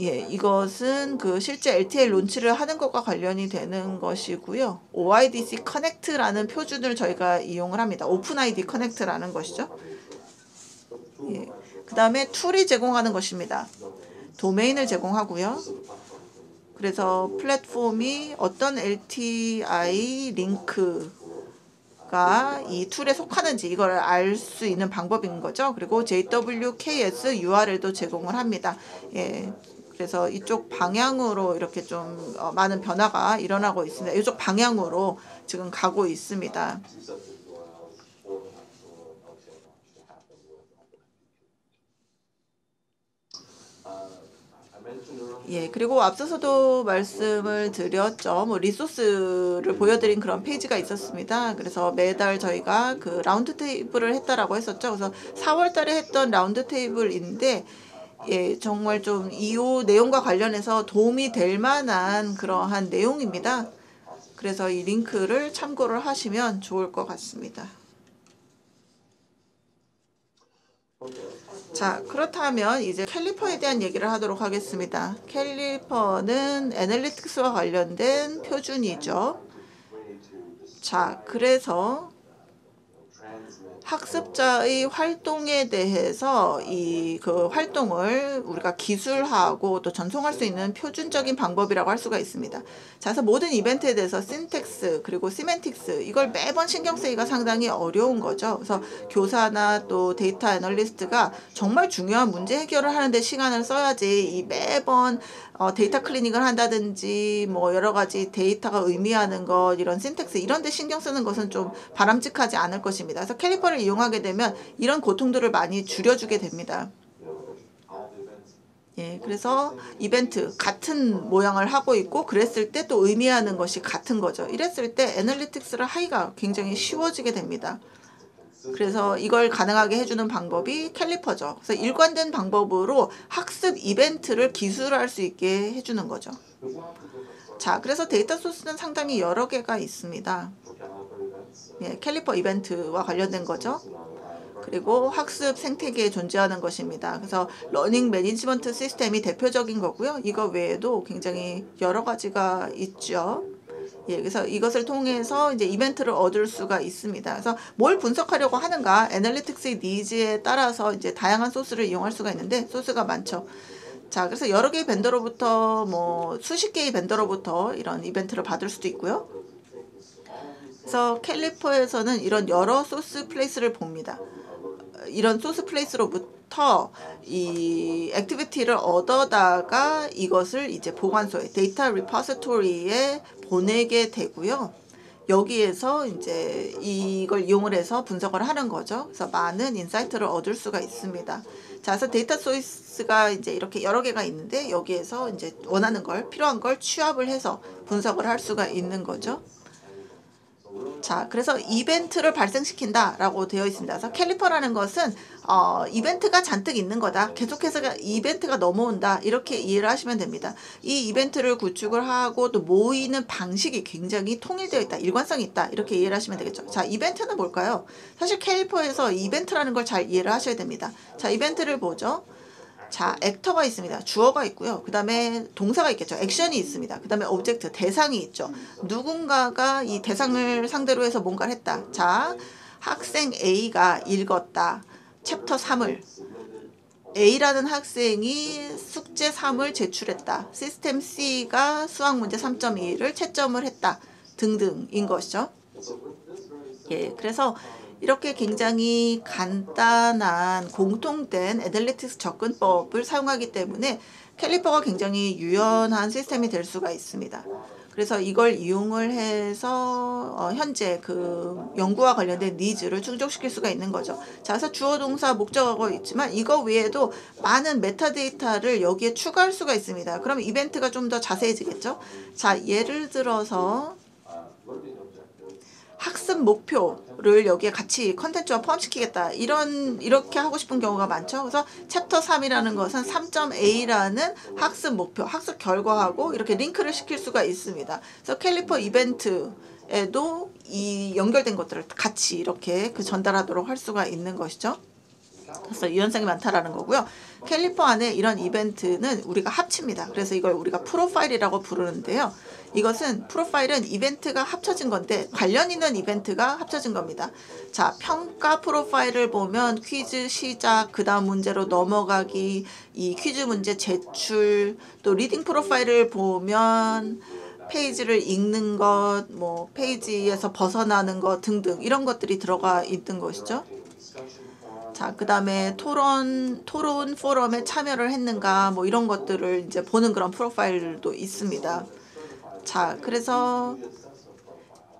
예, 이것은 그 실제 LTI 론치를 하는 것과 관련이 되는 것이고요. OIDC Connect라는 표준을 저희가 이용을 합니다. OpenID Connect라는 것이죠. 예, 그 다음에 툴이 제공하는 것입니다. 도메인을 제공하고요. 그래서 플랫폼이 어떤 LTI 링크가 이 툴에 속하는지 이걸 알 수 있는 방법인 거죠. 그리고 JWKS URL도 제공을 합니다. 예, 그래서 이쪽 방향으로 이렇게 좀 많은 변화가 일어나고 있습니다. 이쪽 방향으로 지금 가고 있습니다. 예, 그리고 앞서서도 말씀을 드렸죠. 뭐 리소스를 보여드린 그런 페이지가 있었습니다. 그래서 매달 저희가 그 라운드 테이블을 했다라고 했었죠. 그래서 4월 달에 했던 라운드 테이블인데 예, 정말 좀 이 내용과 관련해서 도움이 될 만한 그러한 내용입니다. 그래서 이 링크를 참고를 하시면 좋을 것 같습니다. 자, 그렇다면 이제 캘리퍼에 대한 얘기를 하도록 하겠습니다. 캘리퍼는 애널리틱스와 관련된 표준이죠. 자, 그래서 학습자의 활동에 대해서 그 활동을 우리가 기술하고 또 전송할 수 있는 표준적인 방법이라고 할 수가 있습니다. 자, 그래서 모든 이벤트에 대해서 신텍스 그리고 시멘틱스 이걸 매번 신경 쓰기가 상당히 어려운 거죠. 그래서 교사나 또 데이터 애널리스트가 정말 중요한 문제 해결을 하는데 시간을 써야지 이 매번 데이터 클리닝을 한다든지 뭐 여러 가지 데이터가 의미하는 것 이런 신텍스 이런 데 신경 쓰는 것은 좀 바람직하지 않을 것입니다. 그래서 캘리퍼를 이용하게 되면 이런 고통들을 많이 줄여주게 됩니다. 예, 그래서 이벤트 같은 모양을 하고 있고 그랬을 때 또 의미하는 것이 같은 거죠. 이랬을 때 애널리틱스를 하기가 굉장히 쉬워지게 됩니다. 그래서 이걸 가능하게 해주는 방법이 캘리퍼죠. 그래서 일관된 방법으로 학습 이벤트를 기술할 수 있게 해주는 거죠. 자, 그래서 데이터 소스는 상당히 여러 개가 있습니다. 예, 캘리퍼 이벤트와 관련된 거죠. 그리고 학습 생태계에 존재하는 것입니다. 그래서 러닝 매니지먼트 시스템이 대표적인 거고요. 이거 외에도 굉장히 여러 가지가 있죠. 예, 그래서 이것을 통해서 이제 이벤트를 얻을 수가 있습니다. 그래서 뭘 분석하려고 하는가, 애널리틱스의 니즈에 따라서 이제 다양한 소스를 이용할 수가 있는데 소스가 많죠. 자, 그래서 여러 개의 벤더로부터 뭐 수십 개의 벤더로부터 이런 이벤트를 받을 수도 있고요. 그래서 캘리퍼에서는 이런 여러 소스 플레이스를 봅니다. 이런 소스 플레이스로부터 이 액티비티를 얻어다가 이것을 이제 보관소에 데이터 리포지토리에 보내게 되고요. 여기에서 이제 이걸 이용을 해서 분석을 하는 거죠. 그래서 많은 인사이트를 얻을 수가 있습니다. 자, 그래서 데이터 소스가 이제 이렇게 여러 개가 있는데 여기에서 이제 원하는 걸 필요한 걸 취합을 해서 분석을 할 수가 있는 거죠. 자, 그래서 이벤트를 발생시킨다라고 되어 있습니다. 그래서 캘리퍼라는 것은 이벤트가 잔뜩 있는 거다. 계속해서 이벤트가 넘어온다. 이렇게 이해를 하시면 됩니다. 이 이벤트를 구축을 하고 또 모이는 방식이 굉장히 통일되어 있다. 일관성이 있다. 이렇게 이해를 하시면 되겠죠. 자, 이벤트는 뭘까요? 사실 캘리퍼에서 이벤트라는 걸 잘 이해를 하셔야 됩니다. 자, 이벤트를 보죠. 자, 액터가 있습니다. 주어가 있고요. 그 다음에 동사가 있겠죠. 액션이 있습니다. 그 다음에 오브젝트, 대상이 있죠. 누군가가 이 대상을 상대로 해서 뭔가를 했다. 자, 학생 A가 읽었다. 챕터 3을. A라는 학생이 숙제 3을 제출했다. 시스템 C가 수학문제 3.2를 채점을 했다. 등등인 것이죠. 예, 그래서 이렇게 굉장히 간단한 공통된 애널리틱스 접근법을 사용하기 때문에 캘리퍼가 굉장히 유연한 시스템이 될 수가 있습니다. 그래서 이걸 이용을 해서 현재 그 연구와 관련된 니즈를 충족시킬 수가 있는 거죠. 자, 그래서 주어, 동사, 목적어가 있지만 이거 외에도 많은 메타데이터를 여기에 추가할 수가 있습니다. 그럼 이벤트가 좀 더 자세해지겠죠? 자, 예를 들어서 학습 목표를 여기에 같이 컨텐츠와 포함시키겠다. 이렇게 하고 싶은 경우가 많죠. 그래서 챕터 3이라는 것은 3.a라는 학습 목표, 학습 결과하고 이렇게 링크를 시킬 수가 있습니다. 그래서 캘리퍼 이벤트에도 이 연결된 것들을 같이 이렇게 전달하도록 할 수가 있는 것이죠. 그래서 유연성이 많다라는 거고요. 캘리퍼 안에 이런 이벤트는 우리가 합칩니다. 그래서 이걸 우리가 프로파일이라고 부르는데요. 이것은 프로파일은 이벤트가 합쳐진 건데 관련 있는 이벤트가 합쳐진 겁니다. 자, 평가 프로파일을 보면 퀴즈 시작, 그 다음 문제로 넘어가기, 이 퀴즈 문제 제출, 또 리딩 프로파일을 보면 페이지를 읽는 것, 뭐 페이지에서 벗어나는 것 등등 이런 것들이 들어가 있는 것이죠. 자, 그 다음에 토론 포럼에 참여를 했는가 뭐 이런 것들을 이제 보는 그런 프로파일도 있습니다. 자, 그래서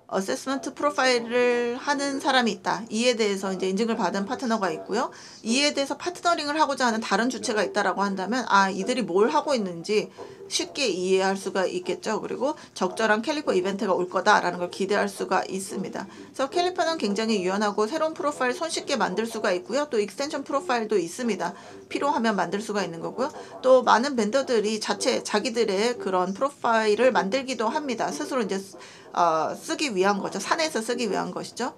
어세스먼트 프로파일을 하는 사람이 있다. 이에 대해서 이제 인증을 받은 파트너가 있고요. 이에 대해서 파트너링을 하고자 하는 다른 주체가 있다라고 한다면 이들이 뭘 하고 있는지 쉽게 이해할 수가 있겠죠. 그리고 적절한 캘리퍼 이벤트가 올 거다라는 걸 기대할 수가 있습니다. 그래서 캘리퍼는 굉장히 유연하고 새로운 프로파일 손쉽게 만들 수가 있고요. 또 익스텐션 프로파일도 있습니다. 필요하면 만들 수가 있는 거고요. 또 많은 벤더들이 자기들의 그런 프로파일을 만들기도 합니다. 스스로 이제 쓰기 위한 거죠. 사내에서 쓰기 위한 것이죠.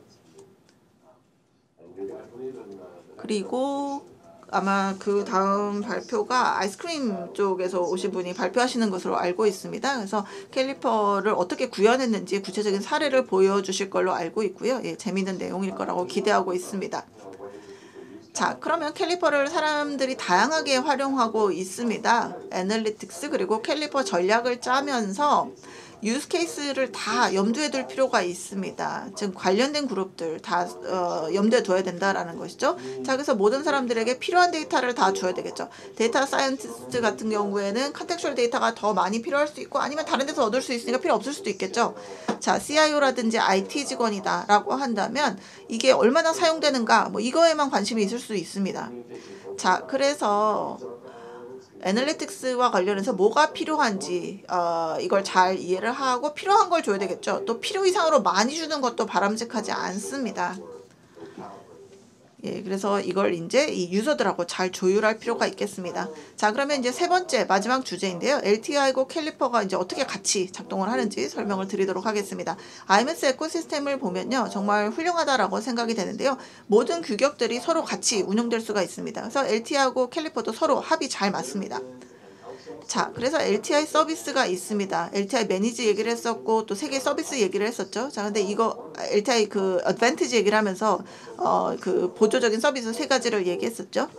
그리고 아마 그 다음 발표가 아이스크림 쪽에서 오신 분이 발표하시는 것으로 알고 있습니다. 그래서 캘리퍼를 어떻게 구현했는지 구체적인 사례를 보여주실 걸로 알고 있고요. 예, 재미있는 내용일 거라고 기대하고 있습니다. 자, 그러면 캘리퍼를 사람들이 다양하게 활용하고 있습니다. 애널리틱스 그리고 캘리퍼 전략을 짜면서 유스 케이스를 다 염두에 둘 필요가 있습니다. 즉 관련된 그룹들 다 염두에 둬야 된다라는 것이죠. 자, 그래서 모든 사람들에게 필요한 데이터를 다 줘야 되겠죠. 데이터 사이언티스트 같은 경우에는 컨텍슈얼 데이터가 더 많이 필요할 수 있고 아니면 다른 데서 얻을 수 있으니까 필요 없을 수도 있겠죠. 자, CIO라든지 IT 직원이다라고 한다면 이게 얼마나 사용되는가 뭐 이거에만 관심이 있을 수 있습니다. 자, 그래서 애널리틱스와 관련해서 뭐가 필요한지 이걸 잘 이해를 하고 필요한 걸 줘야 되겠죠. 또 필요 이상으로 많이 주는 것도 바람직하지 않습니다. 예, 그래서 이걸 이제 이 유저들하고 잘 조율할 필요가 있겠습니다. 자, 그러면 이제 세 번째 마지막 주제인데요. LTI고 캘리퍼가 이제 어떻게 같이 작동을 하는지 설명을 드리도록 하겠습니다. IMS 에코시스템을 보면요, 정말 훌륭하다라고 생각이 되는데요. 모든 규격들이 서로 같이 운용될 수가 있습니다. 그래서 LTI하고 캘리퍼도 서로 합이 잘 맞습니다. 자, 그래서 LTI 서비스가 있습니다. LTI 매니지 얘기를 했었고 또 세계 서비스 얘기를 했었죠. 자, 근데 이거 LTI 그 어드밴티지 얘기를 하면서 그 보조적인 서비스 세 가지를 얘기했었죠.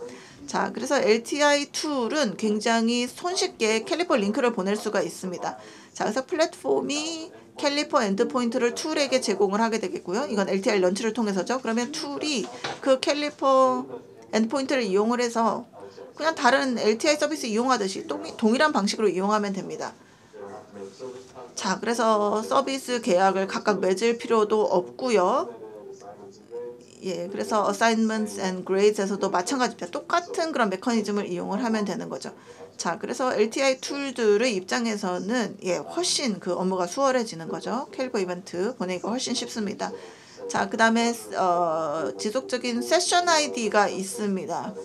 자, 그래서 LTI 툴은 굉장히 손쉽게 캘리퍼 링크를 보낼 수가 있습니다. 자, 그래서 플랫폼이 캘리퍼 엔드포인트를 툴에게 제공을 하게 되겠고요. 이건 LTI 런치를 통해서죠. 그러면 툴이 그 캘리퍼 엔드포인트를 이용을 해서 그냥 다른 LTI 서비스 이용하듯이 동일한 방식으로 이용하면 됩니다. 자, 그래서 서비스 계약을 각각 맺을 필요도 없고요. 예, 그래서 assignments and grades에서도 마찬가지입니다. 똑같은 그런 메커니즘을 이용을 하면 되는 거죠. 자, 그래서 LTI 툴들의 입장에서는 예, 훨씬 그 업무가 수월해지는 거죠. 캘리퍼 이벤트 보내기가 훨씬 쉽습니다. 자, 그 다음에 지속적인 세션 아이디가 있습니다.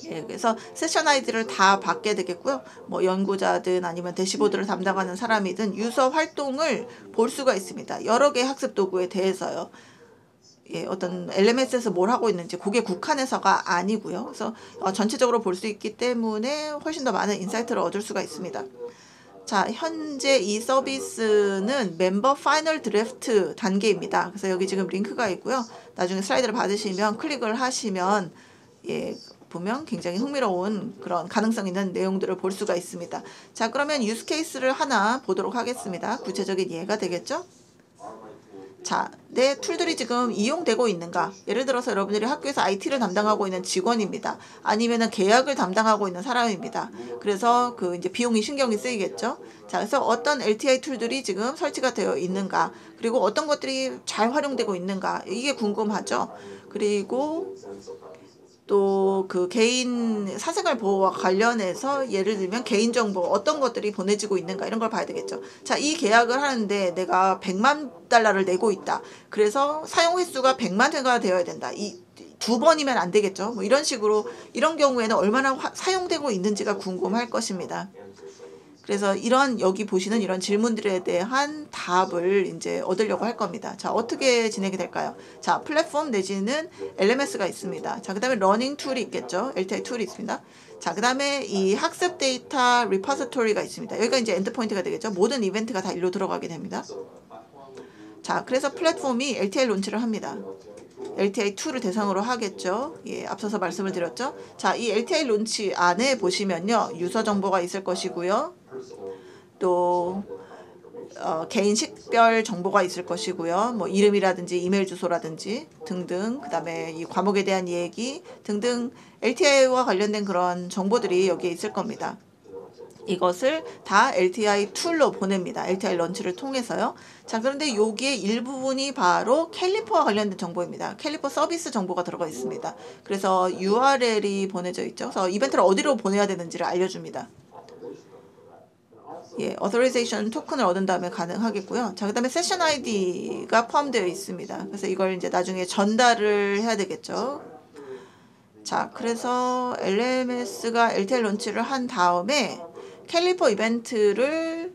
예, 그래서 세션 아이디를 다 받게 되겠고요. 뭐 연구자든 아니면 대시보드를 담당하는 사람이든 유저 활동을 볼 수가 있습니다. 여러 개의 학습 도구에 대해서요. 예, 어떤 LMS에서 뭘 하고 있는지 그게 국한해서가 아니고요. 그래서 전체적으로 볼 수 있기 때문에 훨씬 더 많은 인사이트를 얻을 수가 있습니다. 자, 현재 이 서비스는 멤버 파이널 드래프트 단계입니다. 그래서 여기 지금 링크가 있고요. 나중에 슬라이드를 받으시면 클릭을 하시면 예, 보면 굉장히 흥미로운 그런 가능성 있는 내용들을 볼 수가 있습니다. 자, 그러면 유스 케이스를 하나 보도록 하겠습니다. 구체적인 예가 되겠죠? 자, 내 툴들이 지금 이용되고 있는가? 예를 들어서 여러분들이 학교에서 IT를 담당하고 있는 직원입니다. 아니면은 계약을 담당하고 있는 사람입니다. 그래서 그 이제 비용이 신경이 쓰이겠죠? 자, 그래서 어떤 LTI 툴들이 지금 설치가 되어 있는가? 그리고 어떤 것들이 잘 활용되고 있는가? 이게 궁금하죠? 그리고 또 그 개인 사생활 보호와 관련해서 예를 들면 개인정보 어떤 것들이 보내지고 있는가 이런 걸 봐야 되겠죠. 자, 이 계약을 하는데 내가 100만 달러를 내고 있다. 그래서 사용 횟수가 100만 회가 되어야 된다. 이 두 번이면 안 되겠죠. 뭐 이런 식으로 이런 경우에는 얼마나 사용되고 있는지가 궁금할 것입니다. 그래서 이런 여기 보시는 이런 질문들에 대한 답을 이제 얻으려고 할 겁니다. 자, 어떻게 진행이 될까요? 자, 플랫폼 내지는 LMS가 있습니다. 자, 그 다음에 러닝 툴이 있겠죠. LTI 툴이 있습니다. 자, 그 다음에 이 학습 데이터 리포지토리가 있습니다. 여기가 이제 엔드포인트가 되겠죠. 모든 이벤트가 다 일로 들어가게 됩니다. 자, 그래서 플랫폼이 LTI 론치를 합니다. LTI 툴을 대상으로 하겠죠. 예, 앞서서 말씀을 드렸죠. 자, 이 LTI 론치 안에 보시면요. 유저 정보가 있을 것이고요. 또 개인 식별 정보가 있을 것이고요. 뭐 이름이라든지 이메일 주소라든지 등등, 그 다음에 이 과목에 대한 얘기 등등 LTI와 관련된 그런 정보들이 여기에 있을 겁니다. 이것을 다 LTI 툴로 보냅니다. LTI 런치를 통해서요. 자, 그런데 여기에 일부분이 바로 캘리퍼와 관련된 정보입니다. 캘리퍼 서비스 정보가 들어가 있습니다. 그래서 URL이 보내져 있죠. 그래서 이벤트를 어디로 보내야 되는지를 알려줍니다. 예, authorization 토큰을 얻은 다음에 가능하겠고요. 자, 그 다음에 세션 아이디가 포함되어 있습니다. 그래서 이걸 이제 나중에 전달을 해야 되겠죠. 자, 그래서 LMS가 LTI 런치를 한 다음에 캘리퍼 이벤트를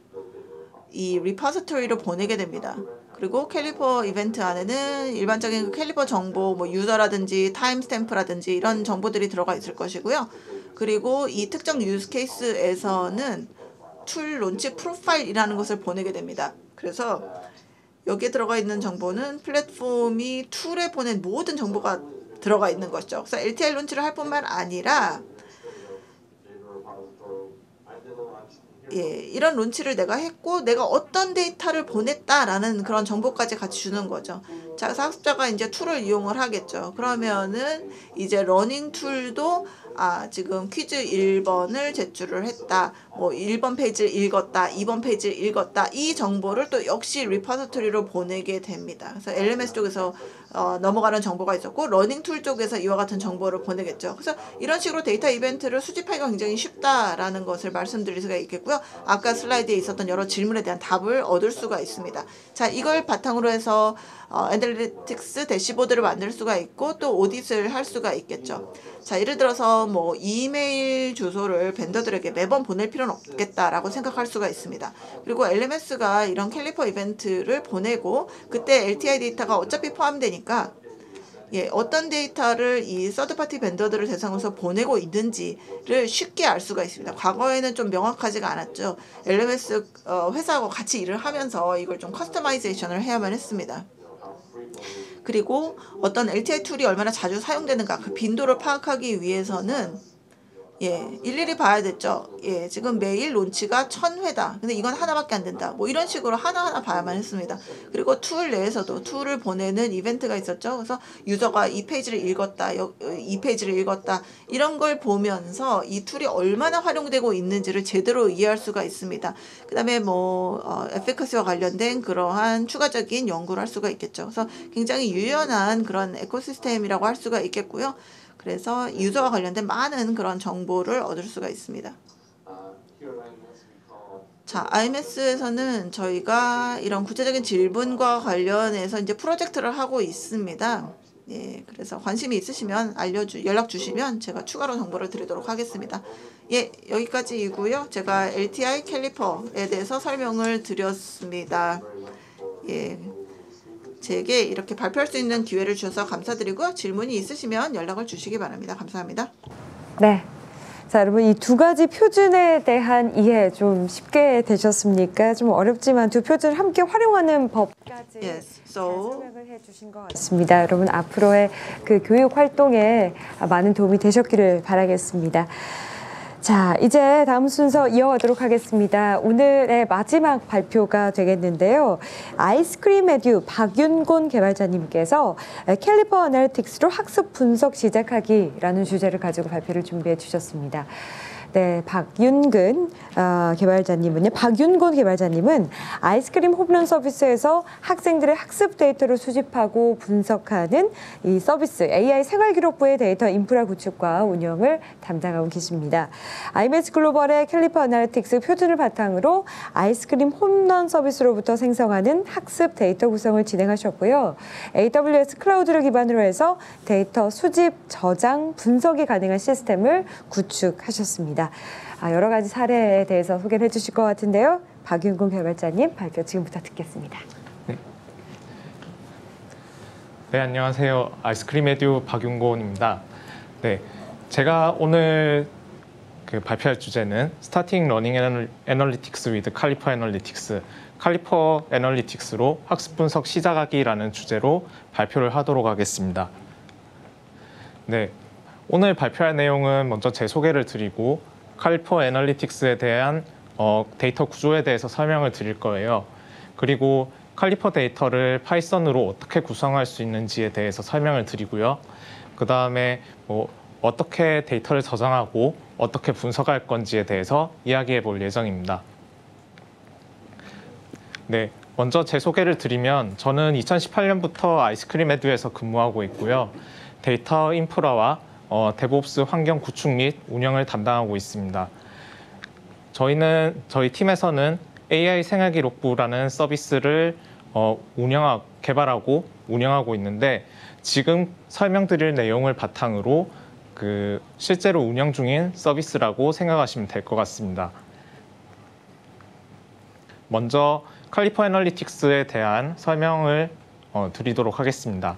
이 리포지토리로 보내게 됩니다. 그리고 캘리퍼 이벤트 안에는 일반적인 그 캘리퍼 정보, 뭐 유저라든지 타임스탬프라든지 이런 정보들이 들어가 있을 것이고요. 그리고 이 특정 유즈 케이스에서는 툴 론치 프로파일이라는 것을 보내게 됩니다. 그래서 여기에 들어가 있는 정보는 플랫폼이 툴에 보낸 모든 정보가 들어가 있는 것이죠. 그래서 LTI 론치를 할 뿐만 아니라 이런 론치를 내가 했고 내가 어떤 데이터를 보냈다라는 그런 정보까지 같이 주는 거죠. 자, 그래서 학습자가 이제 툴을 이용을 하겠죠. 그러면은 이제 러닝 툴도 지금 퀴즈 1번을 제출을 했다. 뭐 1번 페이지를 읽었다. 2번 페이지를 읽었다. 이 정보를 또 역시 리포지토리로 보내게 됩니다. 그래서 LMS 쪽에서 넘어가는 정보가 있었고 러닝 툴 쪽에서 이와 같은 정보를 보내겠죠. 그래서 이런 식으로 데이터 이벤트를 수집하기가 굉장히 쉽다라는 것을 말씀드릴 수가 있겠고요. 아까 슬라이드에 있었던 여러 질문에 대한 답을 얻을 수가 있습니다. 자, 이걸 바탕으로 해서 애널리틱스 대시보드를 만들 수가 있고 또 오딧을 할 수가 있겠죠. 자, 예를 들어서 뭐 이메일 주소를 벤더들에게 매번 보낼 필요는 없겠다라고 생각할 수가 있습니다. 그리고 LMS가 이런 캘리퍼 이벤트를 보내고 그때 LTI 데이터가 어차피 포함되니까 어떤 데이터를 이 서드파티 벤더들을 대상으로 보내고 있는지를 쉽게 알 수가 있습니다. 과거에는 좀 명확하지가 않았죠. LMS 회사하고 같이 일을 하면서 이걸 좀 커스터마이제이션을 해야만 했습니다. 그리고 어떤 LTI 툴이 얼마나 자주 사용되는가 그 빈도를 파악하기 위해서는 일일이 봐야 됐죠. 지금 매일 론치가 1000회다. 근데 이건 하나밖에 안 된다. 뭐 이런 식으로 하나하나 봐야만 했습니다. 그리고 툴 내에서도 툴을 보내는 이벤트가 있었죠. 그래서 유저가 이 페이지를 읽었다, 이 페이지를 읽었다. 이런 걸 보면서 이 툴이 얼마나 활용되고 있는지를 제대로 이해할 수가 있습니다. 그 다음에 에피커시와 관련된 그러한 추가적인 연구를 할 수가 있겠죠. 그래서 굉장히 유연한 그런 에코시스템이라고 할 수가 있겠고요. 그래서 유저와 관련된 많은 그런 정보를 얻을 수가 있습니다. 자, IMS에서는 저희가 이런 구체적인 질문과 관련해서 이제 프로젝트를 하고 있습니다. 그래서 관심이 있으시면 연락 주시면 제가 추가로 정보를 드리도록 하겠습니다. 여기까지이고요. 제가 LTI 캘리퍼에 대해서 설명을 드렸습니다. 제게 이렇게 발표할 수 있는 기회를 주셔서 감사드리고요. 질문이 있으시면 연락을 주시기 바랍니다. 감사합니다. 네. 자, 여러분 이 두 가지 표준에 대한 이해 좀 쉽게 되셨습니까? 좀 어렵지만 두 표준을 함께 활용하는 법까지 설명을 해주신 것 같습니다. 여러분 앞으로의 그 교육 활동에 많은 도움이 되셨기를 바라겠습니다. 자, 이제 다음 순서 이어가도록 하겠습니다. 오늘의 마지막 발표가 되겠는데요. 아이스크림 에듀 박윤곤 개발자님께서 캘리퍼 애널리틱스로 학습 분석 시작하기라는 주제를 가지고 발표를 준비해 주셨습니다. 네, 박윤곤 개발자님은 아이스크림 홈런 서비스에서 학생들의 학습 데이터를 수집하고 분석하는 이 서비스 AI 생활기록부의 데이터 인프라 구축과 운영을 담당하고 계십니다. IMS 글로벌의 캘리퍼 애널리틱스 표준을 바탕으로 아이스크림 홈런 서비스로부터 생성하는 학습 데이터 구성을 진행하셨고요. AWS 클라우드를 기반으로 해서 데이터 수집, 저장, 분석이 가능한 시스템을 구축하셨습니다. 여러 가지 사례에 대해서 소개를 해주실 것 같은데요. 박윤곤 개발자님 발표 지금부터 듣겠습니다. 네, 안녕하세요. 아이스크림 에듀 박윤곤입니다. 네, 제가 오늘 발표할 주제는 Starting Learning Analytics with Caliper Analytics, 칼리퍼 애널리틱스로 학습 분석 시작하기라는 주제로 발표를 하도록 하겠습니다. 네, 오늘 발표할 내용은 먼저 제 소개를 드리고 칼리퍼 애널리틱스에 대한 데이터 구조에 대해서 설명을 드릴 거예요. 그리고 칼리퍼 데이터를 파이썬으로 어떻게 구성할 수 있는지에 대해서 설명을 드리고요. 그 다음에 어떻게 데이터를 저장하고 어떻게 분석할 건지에 대해서 이야기해 볼 예정입니다. 네, 먼저 제 소개를 드리면 저는 2018년부터 아이스크림 에듀에서 근무하고 있고요. 데이터 인프라와 데브옵스 환경 구축 및 운영을 담당하고 있습니다. 저희 팀에서는 AI 생활기록부라는 서비스를 개발하고 운영하고 있는데 지금 설명드릴 내용을 바탕으로 실제로 운영 중인 서비스라고 생각하시면 될 것 같습니다. 먼저 칼리퍼 애널리틱스에 대한 설명을 드리도록 하겠습니다.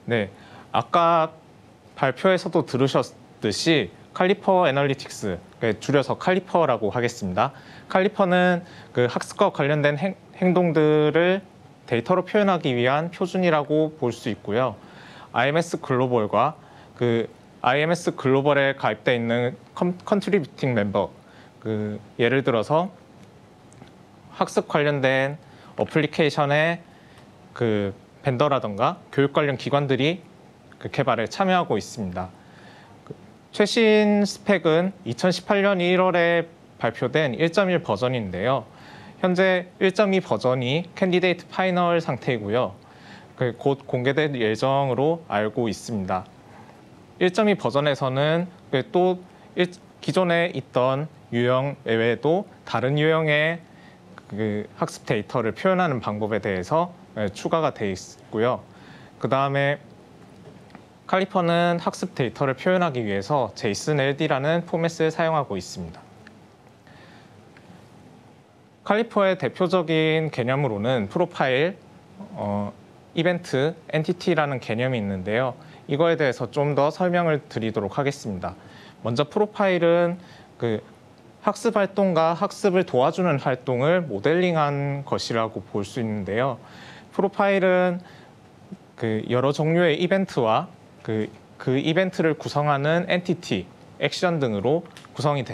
네, 아까 발표에서도 들으셨듯이 칼리퍼 애널리틱스, 줄여서 칼리퍼라고 하겠습니다. 칼리퍼는 그 학습과 관련된 행동들을 데이터로 표현하기 위한 표준이라고 볼 수 있고요. IMS 글로벌과 그 IMS 글로벌에 가입되어 있는 컨트리뷰팅 멤버, 예를 들어서 학습 관련된 어플리케이션의 그 벤더라던가 교육 관련 기관들이 그 개발에 참여하고 있습니다. 최신 스펙은 2018년 1월에 발표된 1.1 버전인데요. 현재 1.2 버전이 캔디데이트 파이널 상태이고요. 곧 공개될 예정으로 알고 있습니다. 1.2 버전에서는 또 기존에 있던 유형 외에도 다른 유형의 그 학습 데이터를 표현하는 방법에 대해서 추가가 되어 있고요. 그 다음에 칼리퍼는 학습 데이터를 표현하기 위해서 JSON-LD라는 포맷을 사용하고 있습니다. 칼리퍼의 대표적인 개념으로는 프로파일, 이벤트, 엔티티라는 개념이 있는데요. 이거에 대해서 좀 더 설명을 드리도록 하겠습니다. 먼저 프로파일은 그 학습 활동과 학습을 도와주는 활동을 모델링한 것이라고 볼 수 있는데요. 프로파일은 그 여러 종류의 이벤트와 그 이벤트를 구성하는 엔티티, 액션 등으로 구성이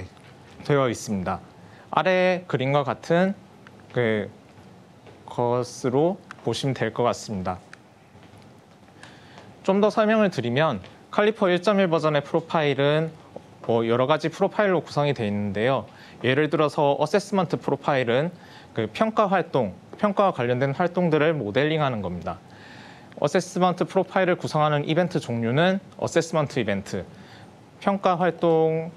되어 있습니다. 아래 그림과 같은 그 것으로 보시면 될 것 같습니다. 좀 더 설명을 드리면 칼리퍼 1.1 버전의 프로파일은 여러 가지 프로파일로 구성이 되어 있는데요. 예를 들어서 어세스먼트 프로파일은 그 평가 활동, 평가와 관련된 활동들을 모델링하는 겁니다. 어세스먼트 프로파일을 구성하는 이벤트 종류는 어세스먼트 이벤트, 평가 활동을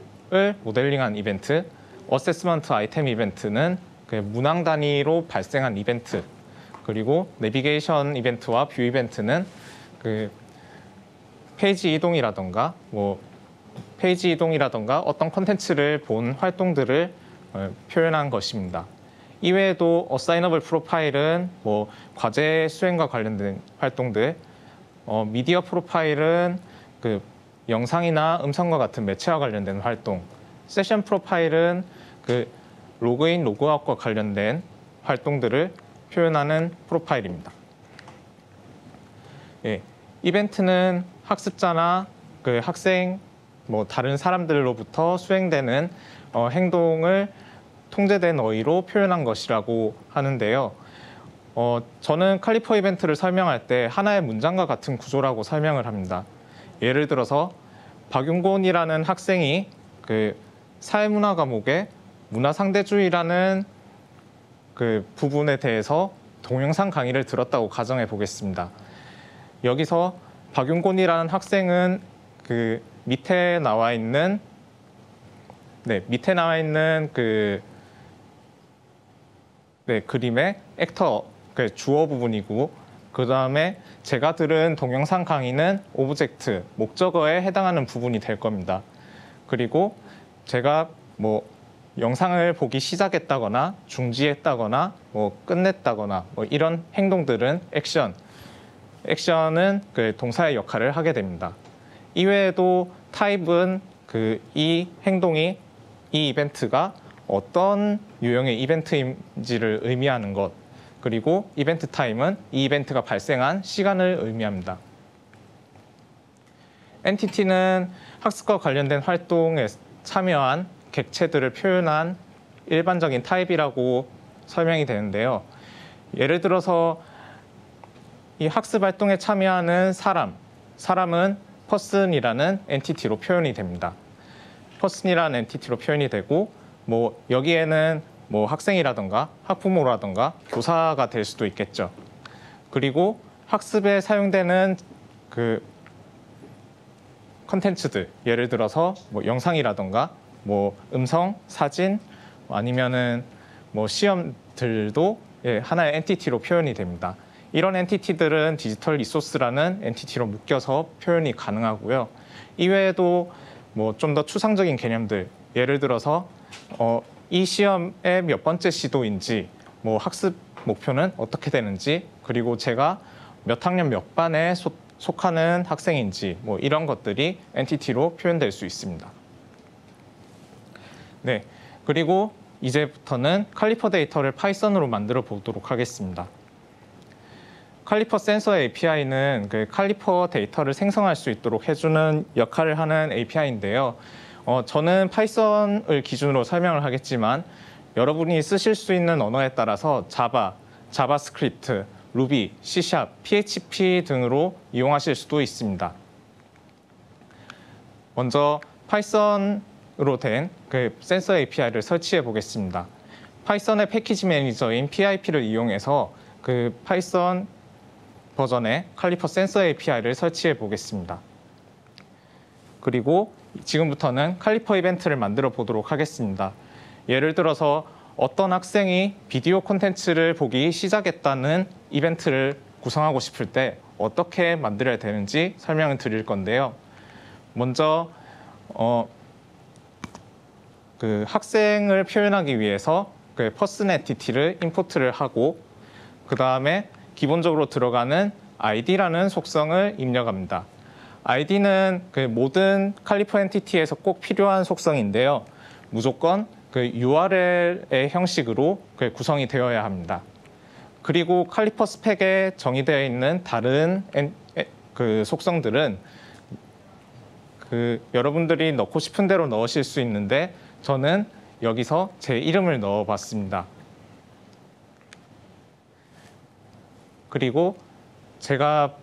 모델링한 이벤트, 어세스먼트 아이템 이벤트는 그 문항 단위로 발생한 이벤트, 그리고 내비게이션 이벤트와 뷰 이벤트는 그 페이지 이동이라던가 어떤 콘텐츠를 본 활동들을 표현한 것입니다. 이외에도 어사이너블 프로파일은 과제 수행과 관련된 활동들, 미디어 프로파일은 그 영상이나 음성과 같은 매체와 관련된 활동, 세션 프로파일은 그 로그인, 로그아웃과 관련된 활동들을 표현하는 프로파일입니다. 예, 이벤트는 학습자나 그 학생, 다른 사람들로부터 수행되는 행동을 통제된 어휘로 표현한 것이라고 하는데요. 저는 칼리퍼 이벤트를 설명할 때 하나의 문장과 같은 구조라고 설명을 합니다. 예를 들어서 박윤곤이라는 학생이 그 사회문화 과목의 문화상대주의라는 그 부분에 대해서 동영상 강의를 들었다고 가정해 보겠습니다. 여기서 박윤곤이라는 학생은 그 밑에 나와 있는 그 그림의 액터, 그 주어 부분이고, 그 다음에 제가 들은 동영상 강의는 오브젝트, 목적어에 해당하는 부분이 될 겁니다. 그리고 제가 영상을 보기 시작했다거나 중지했다거나 끝냈다거나 이런 행동들은 액션은 그 동사의 역할을 하게 됩니다. 이외에도 타입은 이 행동이, 이 이벤트가 어떤 유형의 이벤트인지를 의미하는 것, 그리고 이벤트 타임은 이 이벤트가 발생한 시간을 의미합니다. 엔티티는 학습과 관련된 활동에 참여한 객체들을 표현한 일반적인 타입이라고 설명이 되는데요. 예를 들어서 이 학습 활동에 참여하는 사람은 person이라는 엔티티로 표현이 됩니다. person이라는 엔티티로 표현이 되고, 여기에는 학생이라던가 학부모라던가 교사가 될 수도 있겠죠. 그리고 학습에 사용되는 그 컨텐츠들, 예를 들어서 영상이라던가 음성, 사진, 아니면은 시험들도 하나의 엔티티로 표현이 됩니다. 이런 엔티티들은 디지털 리소스라는 엔티티로 묶여서 표현이 가능하고요. 이외에도 좀 더 추상적인 개념들, 예를 들어서 이 시험의 몇 번째 시도인지, 뭐 학습 목표는 어떻게 되는지, 그리고 제가 몇 학년 몇 반에 속하는 학생인지 뭐 이런 것들이 엔티티로 표현될 수 있습니다. 네, 그리고 이제부터는 칼리퍼 데이터를 파이썬으로 만들어 보도록 하겠습니다. 칼리퍼 센서 API는 그 칼리퍼 데이터를 생성할 수 있도록 해주는 역할을 하는 API인데요. 저는 파이썬을 기준으로 설명을 하겠지만 여러분이 쓰실 수 있는 언어에 따라서 자바, 자바스크립트, 루비, C#, PHP 등으로 이용하실 수도 있습니다. 먼저 파이썬으로 된 그 센서 API를 설치해 보겠습니다. 파이썬의 패키지 매니저인 PIP를 이용해서 그 파이썬 버전의 칼리퍼 센서 API를 설치해 보겠습니다. 그리고 지금부터는 칼리퍼 이벤트를 만들어 보도록 하겠습니다. 예를 들어서 어떤 학생이 비디오 콘텐츠를 보기 시작했다는 이벤트를 구성하고 싶을 때 어떻게 만들어야 되는지 설명을 드릴 건데요. 먼저 그 학생을 표현하기 위해서 그 퍼슨 엔티티를 임포트를 하고 그 다음에 기본적으로 들어가는 id라는 속성을 입력합니다. id는 그 모든 칼리퍼 엔티티에서 꼭 필요한 속성인데요. 무조건 그 URL의 형식으로 그 구성이 되어야 합니다. 그리고 칼리퍼 스펙에 정의되어 있는 다른 그 속성들은 그 여러분들이 넣고 싶은 대로 넣으실 수 있는데 저는 여기서 제 이름을 넣어봤습니다. 그리고 제가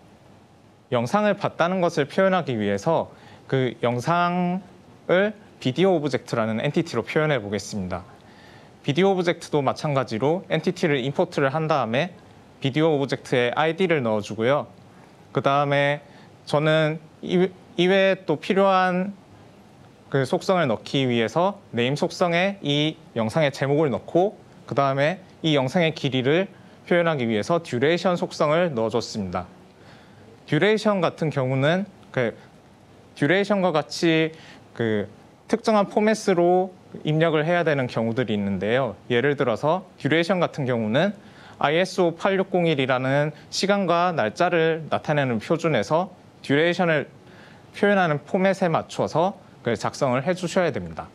영상을 봤다는 것을 표현하기 위해서 그 영상을 비디오 오브젝트라는 엔티티로 표현해 보겠습니다. 비디오 오브젝트도 마찬가지로 엔티티를 임포트를 한 다음에 비디오 오브젝트에 id를 넣어주고요. 그 다음에 저는 이외에 또 필요한 그 속성을 넣기 위해서 네임 속성에 이 영상의 제목을 넣고 그 다음에 이 영상의 길이를 표현하기 위해서 듀레이션 속성을 넣어줬습니다. 듀레이션 같은 경우는 그 듀레이션과 같이 그 특정한 포맷으로 입력을 해야 되는 경우들이 있는데요. 예를 들어서 듀레이션 같은 경우는 ISO 8601이라는 시간과 날짜를 나타내는 표준에서 듀레이션을 표현하는 포맷에 맞춰서 작성을 해주셔야 됩니다.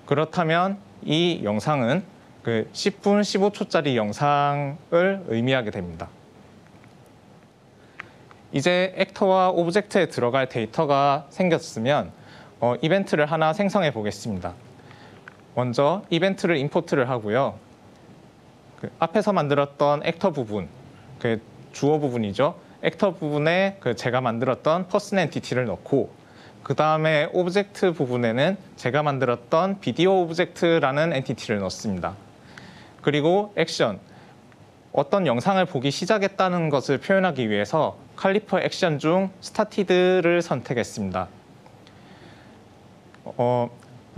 그렇다면 이 영상은 그 10분 15초짜리 영상을 의미하게 됩니다. 이제 액터와 오브젝트에 들어갈 데이터가 생겼으면 이벤트를 하나 생성해 보겠습니다. 먼저 이벤트를 임포트를 하고요. 그 앞에서 만들었던 액터 부분, 그 주어 부분이죠. 액터 부분에 그 제가 만들었던 퍼슨 엔티티를 넣고 그 다음에 오브젝트 부분에는 제가 만들었던 비디오 오브젝트라는 엔티티를 넣습니다. 그리고 액션, 어떤 영상을 보기 시작했다는 것을 표현하기 위해서 칼리퍼 액션 중 스타티드를 선택했습니다.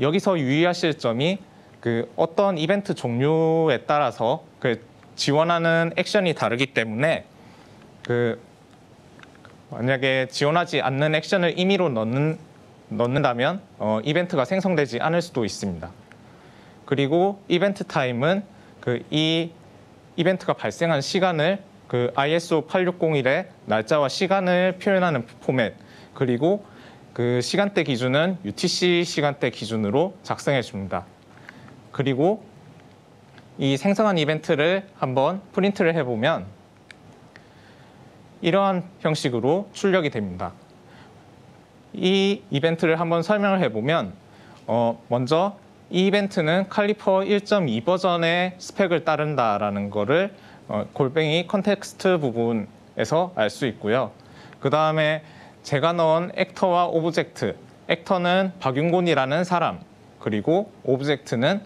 여기서 유의하실 점이 그 어떤 이벤트 종류에 따라서 그 지원하는 액션이 다르기 때문에 그 만약에 지원하지 않는 액션을 임의로 넣는다면 이벤트가 생성되지 않을 수도 있습니다. 그리고 이벤트 타임은 그 이 이벤트가 발생한 시간을 그 ISO 8601의 날짜와 시간을 표현하는 포맷, 그리고 그 시간대 기준은 UTC 시간대 기준으로 작성해 줍니다. 그리고 이 생성한 이벤트를 한번 프린트를 해보면 이러한 형식으로 출력이 됩니다. 이 이벤트를 한번 설명을 해보면 먼저 이 이벤트는 칼리퍼 1.2 버전의 스펙을 따른다라는 거를 골뱅이 컨텍스트 부분에서 알 수 있고요. 그 다음에 제가 넣은 액터와 오브젝트, 액터는 박윤곤이라는 사람, 그리고 오브젝트는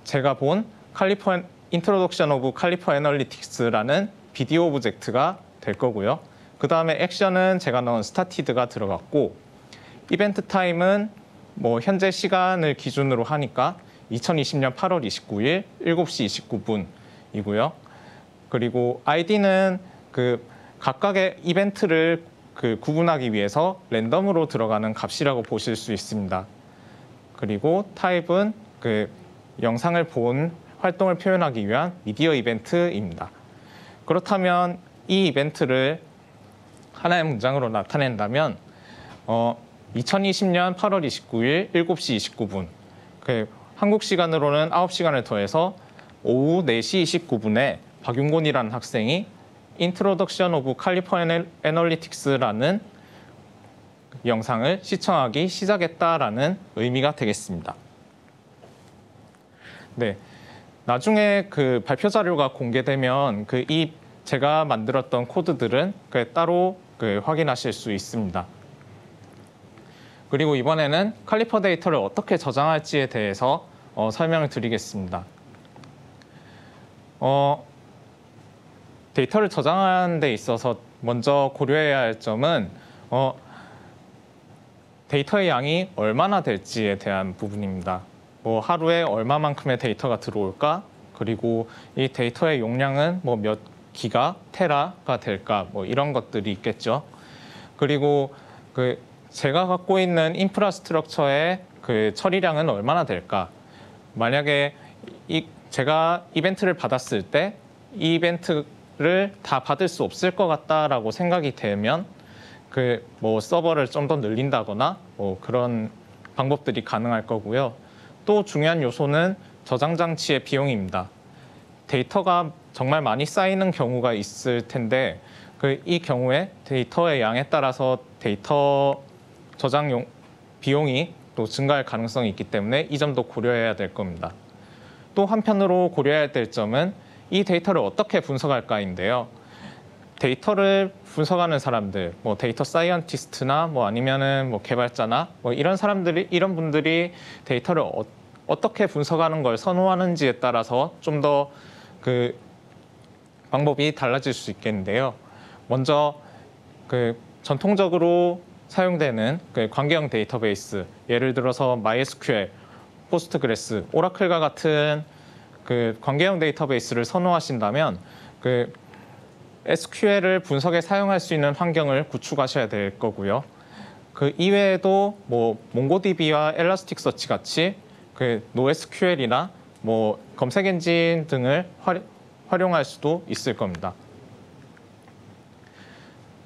제가 본 칼리퍼 인트로덕션 오브 칼리퍼 애널리틱스라는 비디오 오브젝트가 될 거고요. 그 다음에 액션은 제가 넣은 스타티드가 들어갔고 이벤트 타임은 뭐 현재 시간을 기준으로 하니까 2020년 8월 29일 7시 29분이고요. 그리고 id는 그 각각의 이벤트를 그 구분하기 위해서 랜덤으로 들어가는 값이라고 보실 수 있습니다. 그리고 타입은 그 영상을 본 활동을 표현하기 위한 미디어 이벤트입니다. 그렇다면 이 이벤트를 하나의 문장으로 나타낸다면 2020년 8월 29일 7시 29분 한국 시간으로는 9시간을 더해서 오후 4시 29분에 박윤곤이라는 학생이 Introduction of Caliper Analytics라는 영상을 시청하기 시작했다라는 의미가 되겠습니다. 네, 나중에 그 발표 자료가 공개되면 제가 만들었던 코드들은 따로 확인하실 수 있습니다. 그리고 이번에는 칼리퍼 데이터를 어떻게 저장할지에 대해서 설명을 드리겠습니다. 데이터를 저장하는 데 있어서 먼저 고려해야 할 점은 데이터의 양이 얼마나 될지에 대한 부분입니다. 하루에 얼마만큼의 데이터가 들어올까? 그리고 이 데이터의 용량은 몇 기가, 테라가 될까? 이런 것들이 있겠죠. 그리고 제가 갖고 있는 인프라스트럭처의 처리량은 얼마나 될까? 만약에 제가 이벤트를 받았을 때 이 이벤트를 다 받을 수 없을 것 같다라고 생각이 되면 서버를 좀 더 늘린다거나 그런 방법들이 가능할 거고요. 또 중요한 요소는 저장 장치의 비용입니다. 데이터가 정말 많이 쌓이는 경우가 있을 텐데 이 경우에 데이터의 양에 따라서 데이터 저장 비용이 또 증가할 가능성이 있기 때문에 이 점도 고려해야 될 겁니다. 또 한편으로 고려해야 될 점은 이 데이터를 어떻게 분석할까인데요. 데이터를 분석하는 사람들, 데이터 사이언티스트나 아니면은 개발자나 이런 분들이 데이터를 어떻게 분석하는 걸 선호하는지에 따라서 좀 더 방법이 달라질 수 있겠는데요. 먼저 전통적으로 사용되는 관계형 데이터베이스, 예를 들어서 MySQL, 포스트그레스, 오라클과 같은 관계형 데이터베이스를 선호하신다면 SQL을 분석에 사용할 수 있는 환경을 구축하셔야 될 거고요. 이외에도 몽고DB와 엘라스틱서치 같이 NoSQL이나 검색 엔진 등을 활용할 수도 있을 겁니다.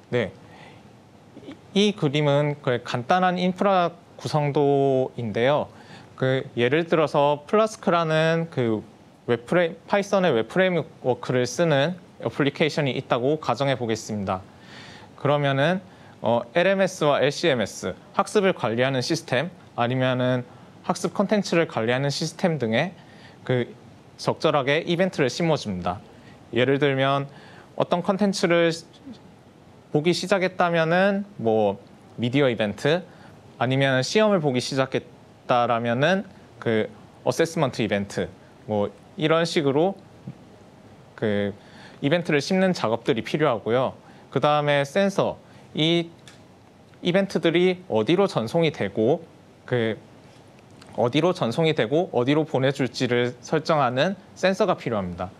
네, 이 그림은 간단한 인프라 구성도인데요. 예를 들어서 플라스크라는 파이썬의 웹 프레임워크를 쓰는 애플리케이션이 있다고 가정해 보겠습니다. 그러면은 LMS와 LCMS, 학습을 관리하는 시스템, 아니면은 학습 콘텐츠를 관리하는 시스템 등에 적절하게 이벤트를 심어줍니다. 예를 들면 어떤 콘텐츠를 보기 시작했다면은 미디어 이벤트, 아니면 시험을 보기 시작했다라면은 어세스먼트 이벤트, 이런 식으로 이벤트를 심는 작업들이 필요하고요. 그 다음에 센서, 이 이벤트들이 어디로 전송이 되고 어디로 보내줄지를 설정하는 센서가 필요합니다.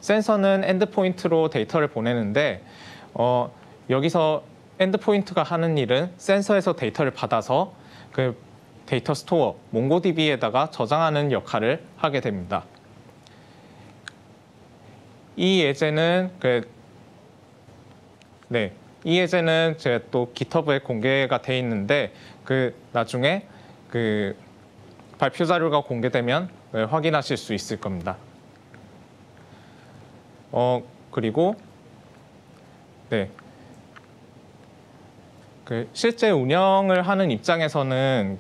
센서는 엔드포인트로 데이터를 보내는데 여기서 엔드포인트가 하는 일은 센서에서 데이터를 받아서 데이터 스토어, 몽고DB에다가 저장하는 역할을 하게 됩니다. 이 예제는 제가 또 GitHub에 공개가 돼 있는데 나중에 발표 자료가 공개되면 확인하실 수 있을 겁니다. 그리고 실제 운영을 하는 입장에서는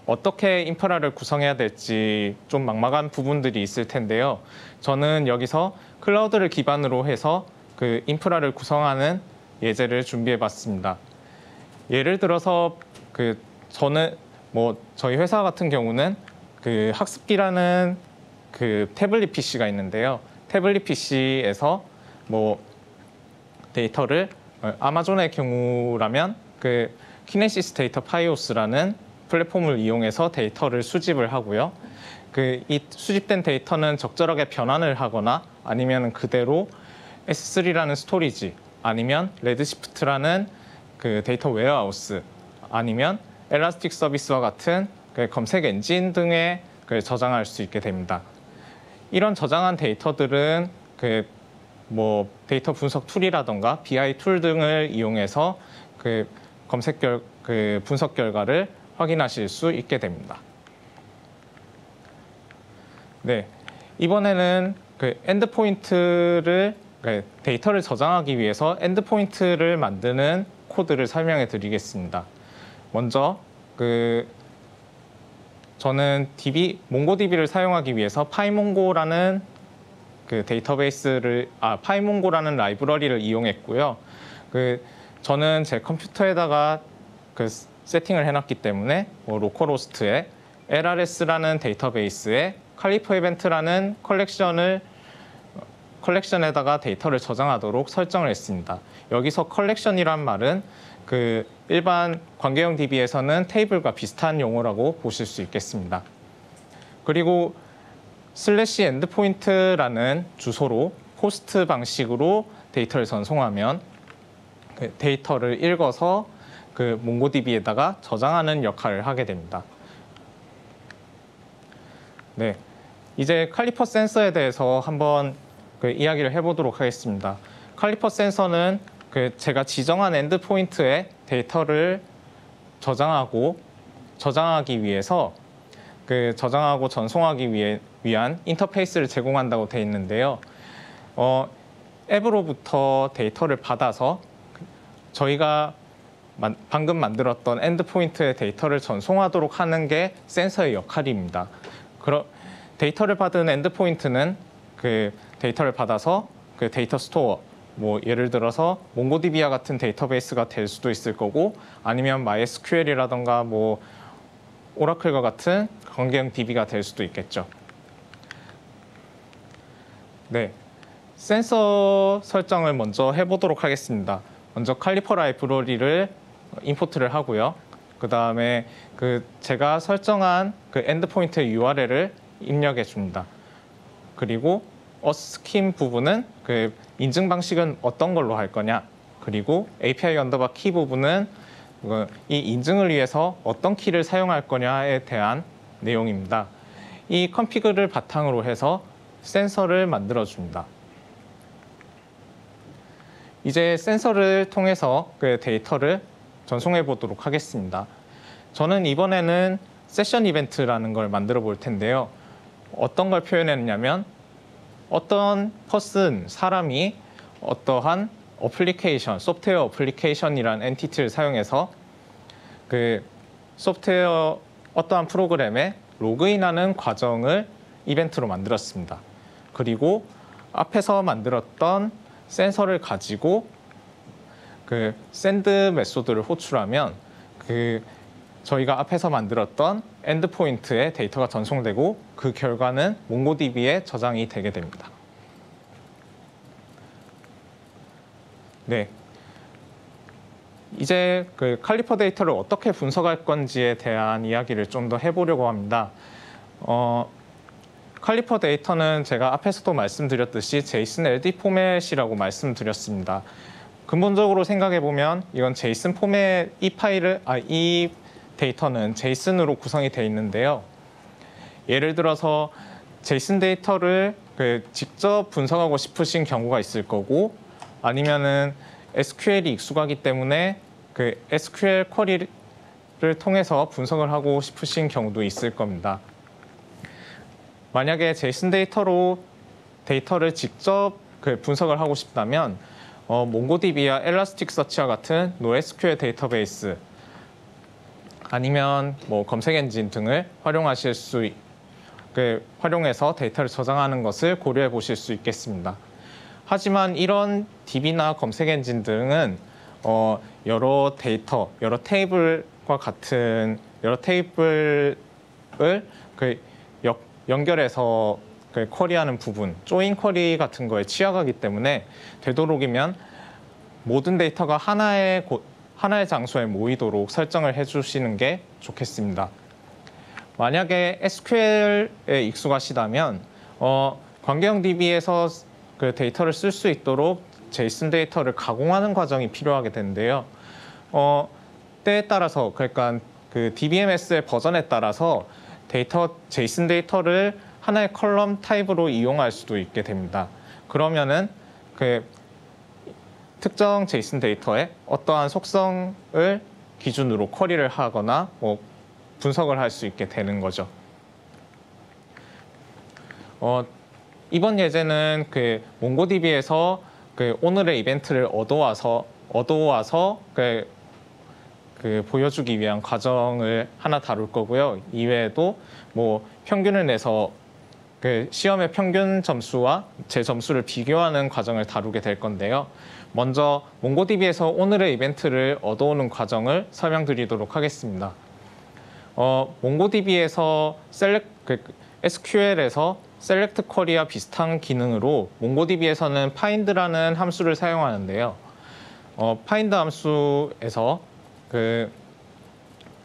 어떻게 인프라를 구성해야 될지 좀 막막한 부분들이 있을 텐데요. 저는 여기서 클라우드를 기반으로 해서 인프라를 구성하는 예제를 준비해 봤습니다. 예를 들어서 저희 회사 같은 경우는 학습기라는 태블릿 PC가 있는데요. 태블릿 PC에서 데이터를 아마존의 경우라면 키네시스 데이터 파이오스라는 플랫폼을 이용해서 데이터를 수집을 하고요. 이 수집된 데이터는 적절하게 변환을 하거나 아니면 그대로 S3라는 스토리지, 아니면 레드시프트라는 데이터 웨어하우스, 아니면 엘라스틱 서비스와 같은 검색 엔진 등의 저장할 수 있게 됩니다. 이런 저장한 데이터들은 데이터 분석 툴이라던가 BI 툴 등을 이용해서 분석 결과를 확인하실 수 있게 됩니다. 네, 이번에는 데이터를 저장하기 위해서 엔드포인트를 만드는 코드를 설명해 드리겠습니다. 먼저 저는 몽고DB를 사용하기 위해서 파이몽고라는 파이몽고라는 라이브러리를 이용했고요. 저는 제 컴퓨터에다가 세팅을 해놨기 때문에 로컬호스트에 LRS라는 데이터베이스에 칼리퍼 이벤트라는 컬렉션에다가 데이터를 저장하도록 설정을 했습니다. 여기서 컬렉션이란 말은 일반 관계형 DB에서는 테이블과 비슷한 용어라고 보실 수 있겠습니다. 그리고 /endpoint라는 주소로 포스트 방식으로 데이터를 전송하면 데이터를 읽어서 몽고DB에다가 저장하는 역할을 하게 됩니다. 네, 이제 칼리퍼 센서에 대해서 한번 이야기를 해보도록 하겠습니다. 칼리퍼 센서는 제가 지정한 엔드포인트에 데이터를 저장하기 위해서 저장하고 전송하기 위한 인터페이스를 제공한다고 되어 있는데요. 앱으로부터 데이터를 받아서 저희가 방금 만들었던 엔드포인트에 데이터를 전송하도록 하는 게 센서의 역할입니다. 데이터를 받은 엔드포인트는 데이터를 받아서 데이터 스토어, 예를 들어서 몽고DB와 같은 데이터베이스가 될 수도 있을 거고, 아니면 MySQL이라던가 오라클과 같은 관계형 DB가 될 수도 있겠죠. 네, 센서 설정을 먼저 해보도록 하겠습니다. 먼저 칼리퍼 라이브러리를 임포트를 하고요. 그 다음에 제가 설정한 엔드포인트의 URL을 입력해 줍니다. 그리고 어스킴 부분은 인증 방식은 어떤 걸로 할 거냐, 그리고 API 언더바 키 부분은 이 인증을 위해서 어떤 키를 사용할 거냐에 대한 내용입니다. 이 컨피그를 바탕으로 해서 센서를 만들어 줍니다. 이제 센서를 통해서 데이터를 전송해 보도록 하겠습니다. 저는 이번에는 세션 이벤트라는 걸 만들어 볼 텐데요. 어떤 걸 표현했냐면, 어떤 사람이 어떠한 소프트웨어 어플리케이션이라는 엔티티를 사용해서 어떠한 프로그램에 로그인하는 과정을 이벤트로 만들었습니다. 그리고 앞에서 만들었던 센서를 가지고 샌드 메소드를 호출하면 저희가 앞에서 만들었던 엔드포인트에 데이터가 전송되고 그 결과는 몽고DB에 저장이 되게 됩니다. 네, 이제 칼리퍼 데이터를 어떻게 분석할 건지에 대한 이야기를 좀 더 해보려고 합니다. 칼리퍼 데이터는 제가 앞에서도 말씀드렸듯이 JSON LD 포맷이라고 말씀드렸습니다. 근본적으로 생각해보면 이건 JSON 포맷, 이 데이터는 JSON으로 구성이 되어 있는데요. 예를 들어서 JSON 데이터를 직접 분석하고 싶으신 경우가 있을 거고, 아니면은 SQL이 익숙하기 때문에 SQL 쿼리를 통해서 분석을 하고 싶으신 경우도 있을 겁니다. 만약에 JSON 데이터를 직접 분석을 하고 싶다면 몽고DB와 엘라스틱서치와 같은 NoSQL 데이터베이스, 아니면 검색 엔진 등을 활용해서 데이터를 저장하는 것을 고려해 보실 수 있겠습니다. 하지만 이런 DB나 검색 엔진 등은 여러 테이블과 같은 여러 테이블을 연결해서 쿼리하는 부분, 조인 쿼리 같은 거에 취약하기 때문에 되도록이면 모든 데이터가 하나의 장소에 모이도록 설정을 해주시는 게 좋겠습니다. 만약에 SQL에 익숙하시다면 관계형 DB에서 데이터를 쓸 수 있도록 JSON 데이터를 가공하는 과정이 필요하게 되는데요. 때에 따라서, 그러니까 DBMS의 버전에 따라서 제이슨 데이터를 하나의 컬럼 타입으로 이용할 수도 있게 됩니다. 그러면은 그 특정 제이슨 데이터의 어떠한 속성을 기준으로 쿼리를 하거나 뭐 분석을 할 수 있게 되는 거죠. 이번 예제는 그 몽고DB에서 그 오늘의 이벤트를 얻어와서 그 보여주기 위한 과정을 하나 다룰 거고요. 이외에도 뭐 평균을 내서 그 시험의 평균 점수와 제 점수를 비교하는 과정을 다루게 될 건데요. 먼저 몽고DB에서 오늘의 이벤트를 얻어오는 과정을 설명드리도록 하겠습니다. 몽고DB에서 SQL에서 셀렉트 쿼리와 비슷한 기능으로 몽고DB에서는 find라는 함수를 사용하는데요. find 함수에서 그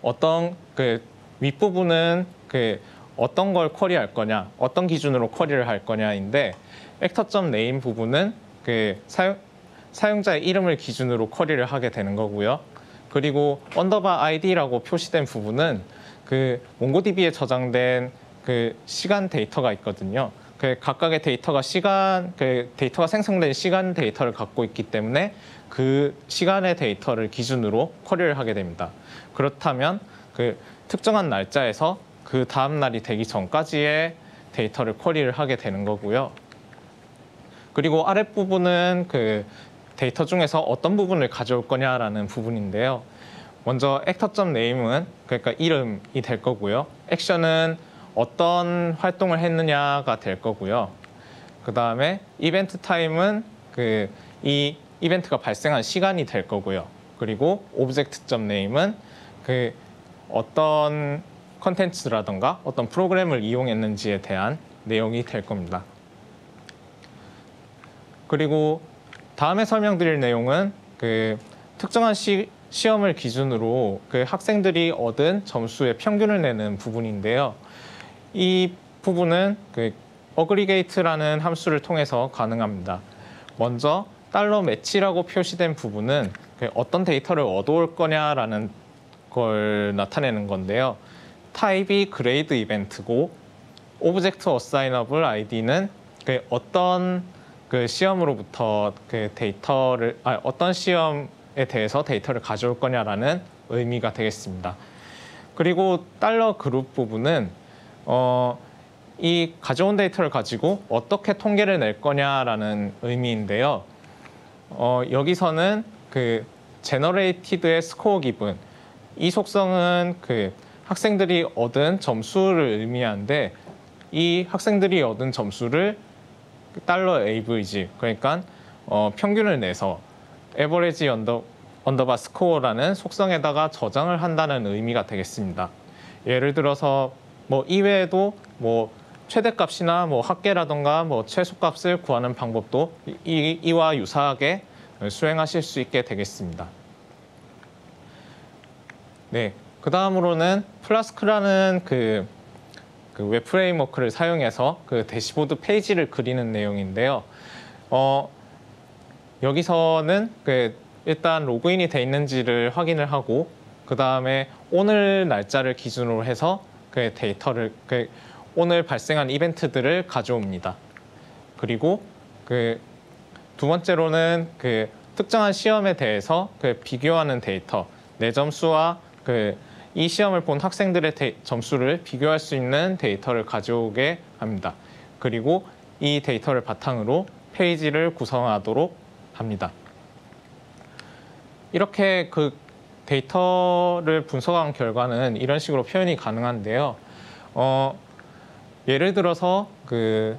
어떤 그 윗부분은 그 어떤 걸 쿼리할 거냐, 어떤 기준으로 쿼리를 할 거냐인데 actor.name 부분은 그 사용자의 이름을 기준으로 쿼리를 하게 되는 거고요. 그리고 언더바 id라고 표시된 부분은 그 몽고DB에 저장된 그 시간 데이터가 있거든요. 그 각각의 데이터가 데이터가 생성된 시간 데이터를 갖고 있기 때문에 그 시간의 데이터를 기준으로 쿼리를 하게 됩니다. 그렇다면 그 특정한 날짜에서 그 다음 날이 되기 전까지의 데이터를 쿼리를 하게 되는 거고요. 그리고 아랫부분은 그 데이터 중에서 어떤 부분을 가져올 거냐라는 부분인데요. 먼저 actor.name은 그러니까 이름이 될 거고요. 액션은 어떤 활동을 했느냐가 될 거고요. 그 다음에 이벤트 타임은 이 이벤트가 발생한 시간이 될 거고요. 그리고 object.name은 그 어떤 컨텐츠라던가 어떤 프로그램을 이용했는지에 대한 내용이 될 겁니다. 그리고 다음에 설명드릴 내용은 그 특정한 시험을 기준으로 그 학생들이 얻은 점수의 평균을 내는 부분인데요. 이 부분은 그 aggregate라는 함수를 통해서 가능합니다. 먼저 $match라고 표시된 부분은 그 어떤 데이터를 얻어올 거냐라는 걸 나타내는 건데요. 타입이 grade 이벤트고 object assignable id는 그 어떤 그 시험으로부터 그 데이터를 어떤 시험에 대해서 데이터를 가져올 거냐라는 의미가 되겠습니다. 그리고 $group 부분은 이 가져온 데이터를 가지고 어떻게 통계를 낼 거냐라는 의미인데요. 여기서는 그 generated의 score given 이 속성은 그 학생들이 얻은 점수를 의미하는데 이 학생들이 얻은 점수를 $average 그러니까 평균을 내서 average underbar score라는 속성에다가 저장을 한다는 의미가 되겠습니다. 예를 들어서 뭐 이외에도 뭐 최대값이나 뭐 합계라던가 뭐 최소값을 구하는 방법도 이와 유사하게 수행하실 수 있게 되겠습니다. 네, 그 다음으로는 플라스크라는 그 웹 프레임워크를 사용해서 그 대시보드 페이지를 그리는 내용인데요. 여기서는 그 일단 로그인이 돼 있는지를 확인을 하고 그 다음에 오늘 날짜를 기준으로 해서 그 데이터를 오늘 발생한 이벤트들을 가져옵니다. 그리고 그 두 번째로는 그 특정한 시험에 대해서 그 비교하는 데이터, 내 점수와 이 시험을 본 학생들의 점수를 비교할 수 있는 데이터를 가져오게 합니다. 그리고 이 데이터를 바탕으로 페이지를 구성하도록 합니다. 이렇게 그 데이터를 분석한 결과는 이런 식으로 표현이 가능한데요. 예를 들어서 그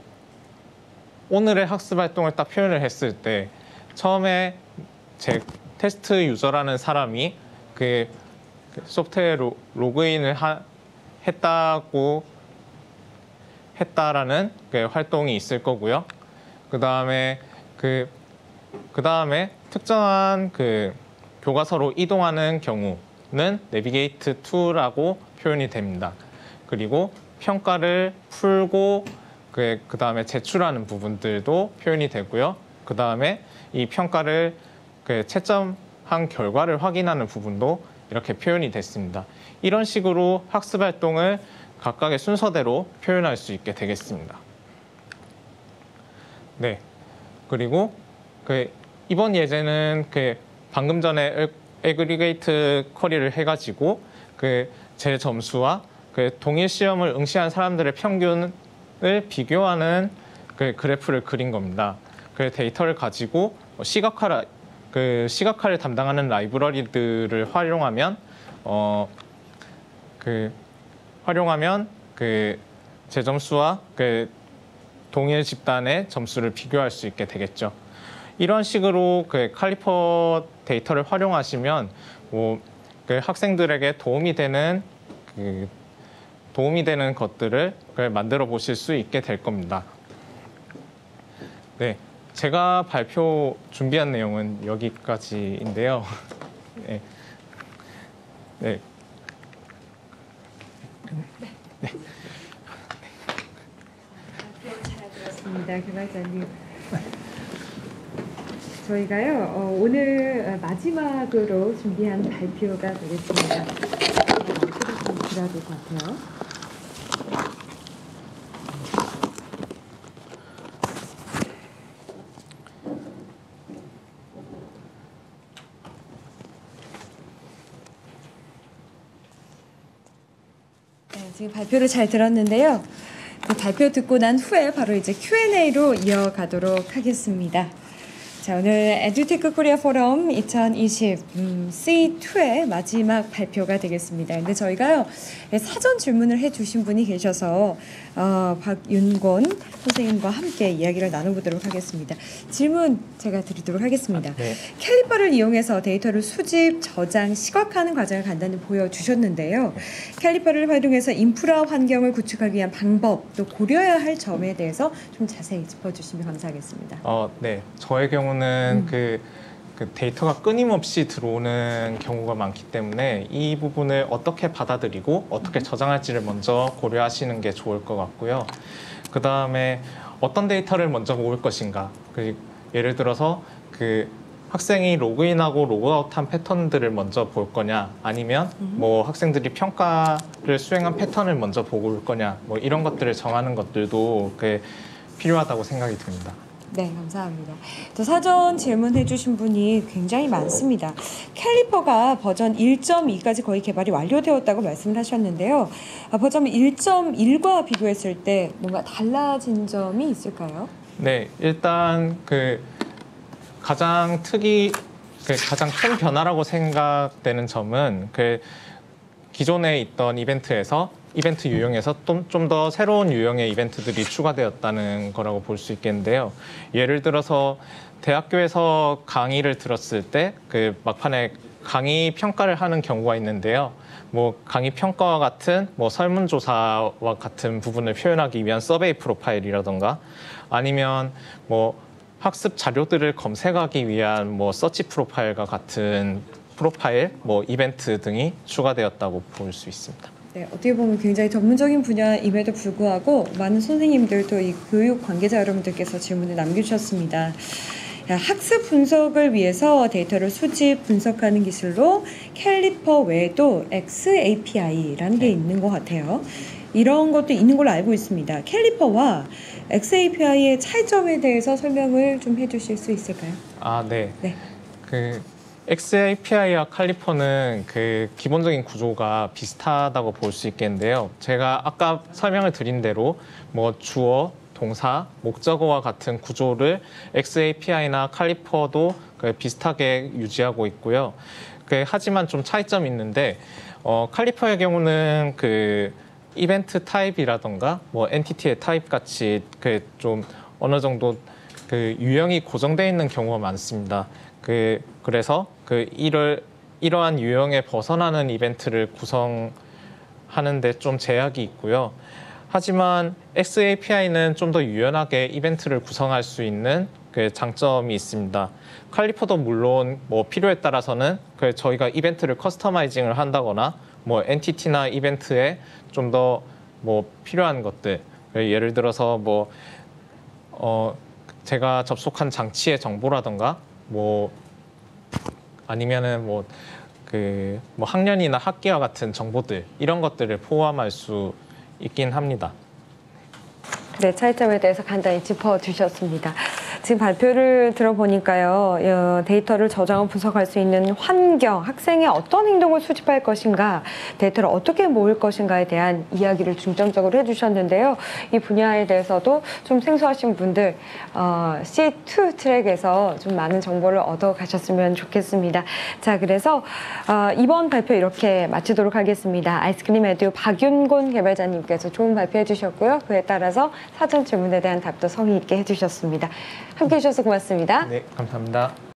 오늘의 학습 활동을 딱 표현을 했을 때 처음에 제 테스트 유저라는 사람이 그 소프트웨어 로그인을 했다라는 그 활동이 있을 거고요. 그 다음에 특정한 그 교과서로 이동하는 경우는 navigate to라고 표현이 됩니다. 그리고 평가를 풀고 그 다음에 제출하는 부분들도 표현이 되고요. 그 다음에 이 평가를 채점한 결과를 확인하는 부분도 이렇게 표현이 됐습니다. 이런 식으로 학습 활동을 각각의 순서대로 표현할 수 있게 되겠습니다. 네, 그리고 이번 예제는 방금 전에 애그리게이트 쿼리를 해가지고 제 점수와 동일 시험을 응시한 사람들의 평균을 비교하는 그래프를 그린 겁니다. 그 데이터를 가지고 시각화를 담당하는 라이브러리들을 활용하면 제 점수와 동일 집단의 점수를 비교할 수 있게 되겠죠. 이런 식으로 칼리퍼 데이터를 활용하시면 학생들에게 도움이 되는 것들을 만들어 보실 수 있게 될 겁니다. 네, 제가 준비한 내용은 여기까지인데요. 네. 네. 네. 잘 들었습니다, 개발자님. 저희가요 오늘 마지막으로 준비한 발표가 되겠습니다. 좀 드려야 될 것 같아요. 네, 지금 발표를 잘 들었는데요. 그 발표 듣고 난 후에 바로 이제 Q&A로 이어가도록 하겠습니다. 자, 오늘 에듀테크 코리아 포럼 2020 C2의 마지막 발표가 되겠습니다. 근데 저희가요 사전 질문을 해주신 분이 계셔서 박윤곤 선생님과 함께 이야기를 나눠보도록 하겠습니다. 질문 제가 드리도록 하겠습니다. 네. 캘리퍼를 이용해서 데이터를 수집, 저장, 시각화하는 과정을 간단히 보여주셨는데요. 캘리퍼를 활용해서 인프라 환경을 구축하기 위한 방법, 또 고려해야 할 점에 대해서 좀 자세히 짚어주시면 감사하겠습니다. 네, 저의 경우는 그 데이터가 끊임없이 들어오는 경우가 많기 때문에 이 부분을 어떻게 받아들이고 어떻게 저장할지를 먼저 고려하시는 게 좋을 것 같고요. 그 다음에 어떤 데이터를 먼저 모을 것인가. 예를 들어서 학생이 로그인하고 로그아웃한 패턴들을 먼저 볼 거냐, 아니면 학생들이 평가를 수행한 패턴을 먼저 볼 거냐, 이런 것들을 정하는 것들도 필요하다고 생각이 듭니다. 네, 감사합니다. 또 사전 질문해 주신 분이 굉장히 많습니다. 캘리퍼가 버전 1.2까지 거의 개발이 완료되었다고 말씀을 하셨는데요. 버전 1.1과 비교했을 때 뭔가 달라진 점이 있을까요? 네, 일단 가장 큰 변화라고 생각되는 점은 기존에 있던 이벤트 유형에서 좀 더 새로운 유형의 이벤트들이 추가되었다는 거라고 볼 수 있겠는데요. 예를 들어서 대학교에서 강의를 들었을 때 막판에 강의 평가를 하는 경우가 있는데요. 강의 평가와 같은 설문조사와 같은 부분을 표현하기 위한 서베이 프로파일이라던가, 아니면 학습 자료들을 검색하기 위한 서치 프로파일과 같은 프로파일, 이벤트 등이 추가되었다고 볼 수 있습니다. 네, 어떻게 보면 굉장히 전문적인 분야임에도 불구하고 많은 선생님들도 이 교육 관계자 여러분들께서 질문을 남겨주셨습니다. 학습 분석을 위해서 데이터를 수집, 분석하는 기술로 캘리퍼 외에도 XAPI라는 게 있는 것 같아요. 이런 것도 있는 걸로 알고 있습니다. 캘리퍼와 XAPI의 차이점에 대해서 설명을 좀 해주실 수 있을까요? 네. 네. XAPI와 칼리퍼는 기본적인 구조가 비슷하다고 볼 수 있겠는데요. 제가 아까 설명을 드린 대로 주어, 동사, 목적어와 같은 구조를 XAPI나 칼리퍼도 비슷하게 유지하고 있고요. 하지만 좀 차이점이 있는데 칼리퍼의 경우는 이벤트 타입이라던가 엔티티의 타입 같이 좀 어느 정도 유형이 고정되어 있는 경우가 많습니다. 그래서 이러한 유형에 벗어나는 이벤트를 구성하는 데 좀 제약이 있고요. 하지만 XAPI는 좀 더 유연하게 이벤트를 구성할 수 있는 장점이 있습니다. 칼리퍼도 물론 필요에 따라서는 저희가 이벤트를 커스터마이징을 한다거나 엔티티나 이벤트에 좀 더 필요한 것들, 예를 들어서 제가 접속한 장치의 정보라던가 아니면은 학년이나 학기와 같은 정보들, 이런 것들을 포함할 수 있긴 합니다. 네, 차이점에 대해서 간단히 짚어주셨습니다. 지금 발표를 들어보니까요, 데이터를 저장하고 분석할 수 있는 환경, 학생의 어떤 행동을 수집할 것인가, 데이터를 어떻게 모을 것인가에 대한 이야기를 중점적으로 해주셨는데요. 이 분야에 대해서도 좀 생소하신 분들, C2 트랙에서 좀 많은 정보를 얻어가셨으면 좋겠습니다. 자, 그래서 이번 발표 이렇게 마치도록 하겠습니다. 아이스크림 에듀 박윤곤 개발자님께서 좋은 발표해 주셨고요. 그에 따라서 사전 질문에 대한 답도 성의 있게 해주셨습니다. 함께해 주셔서 고맙습니다. 네, 감사합니다.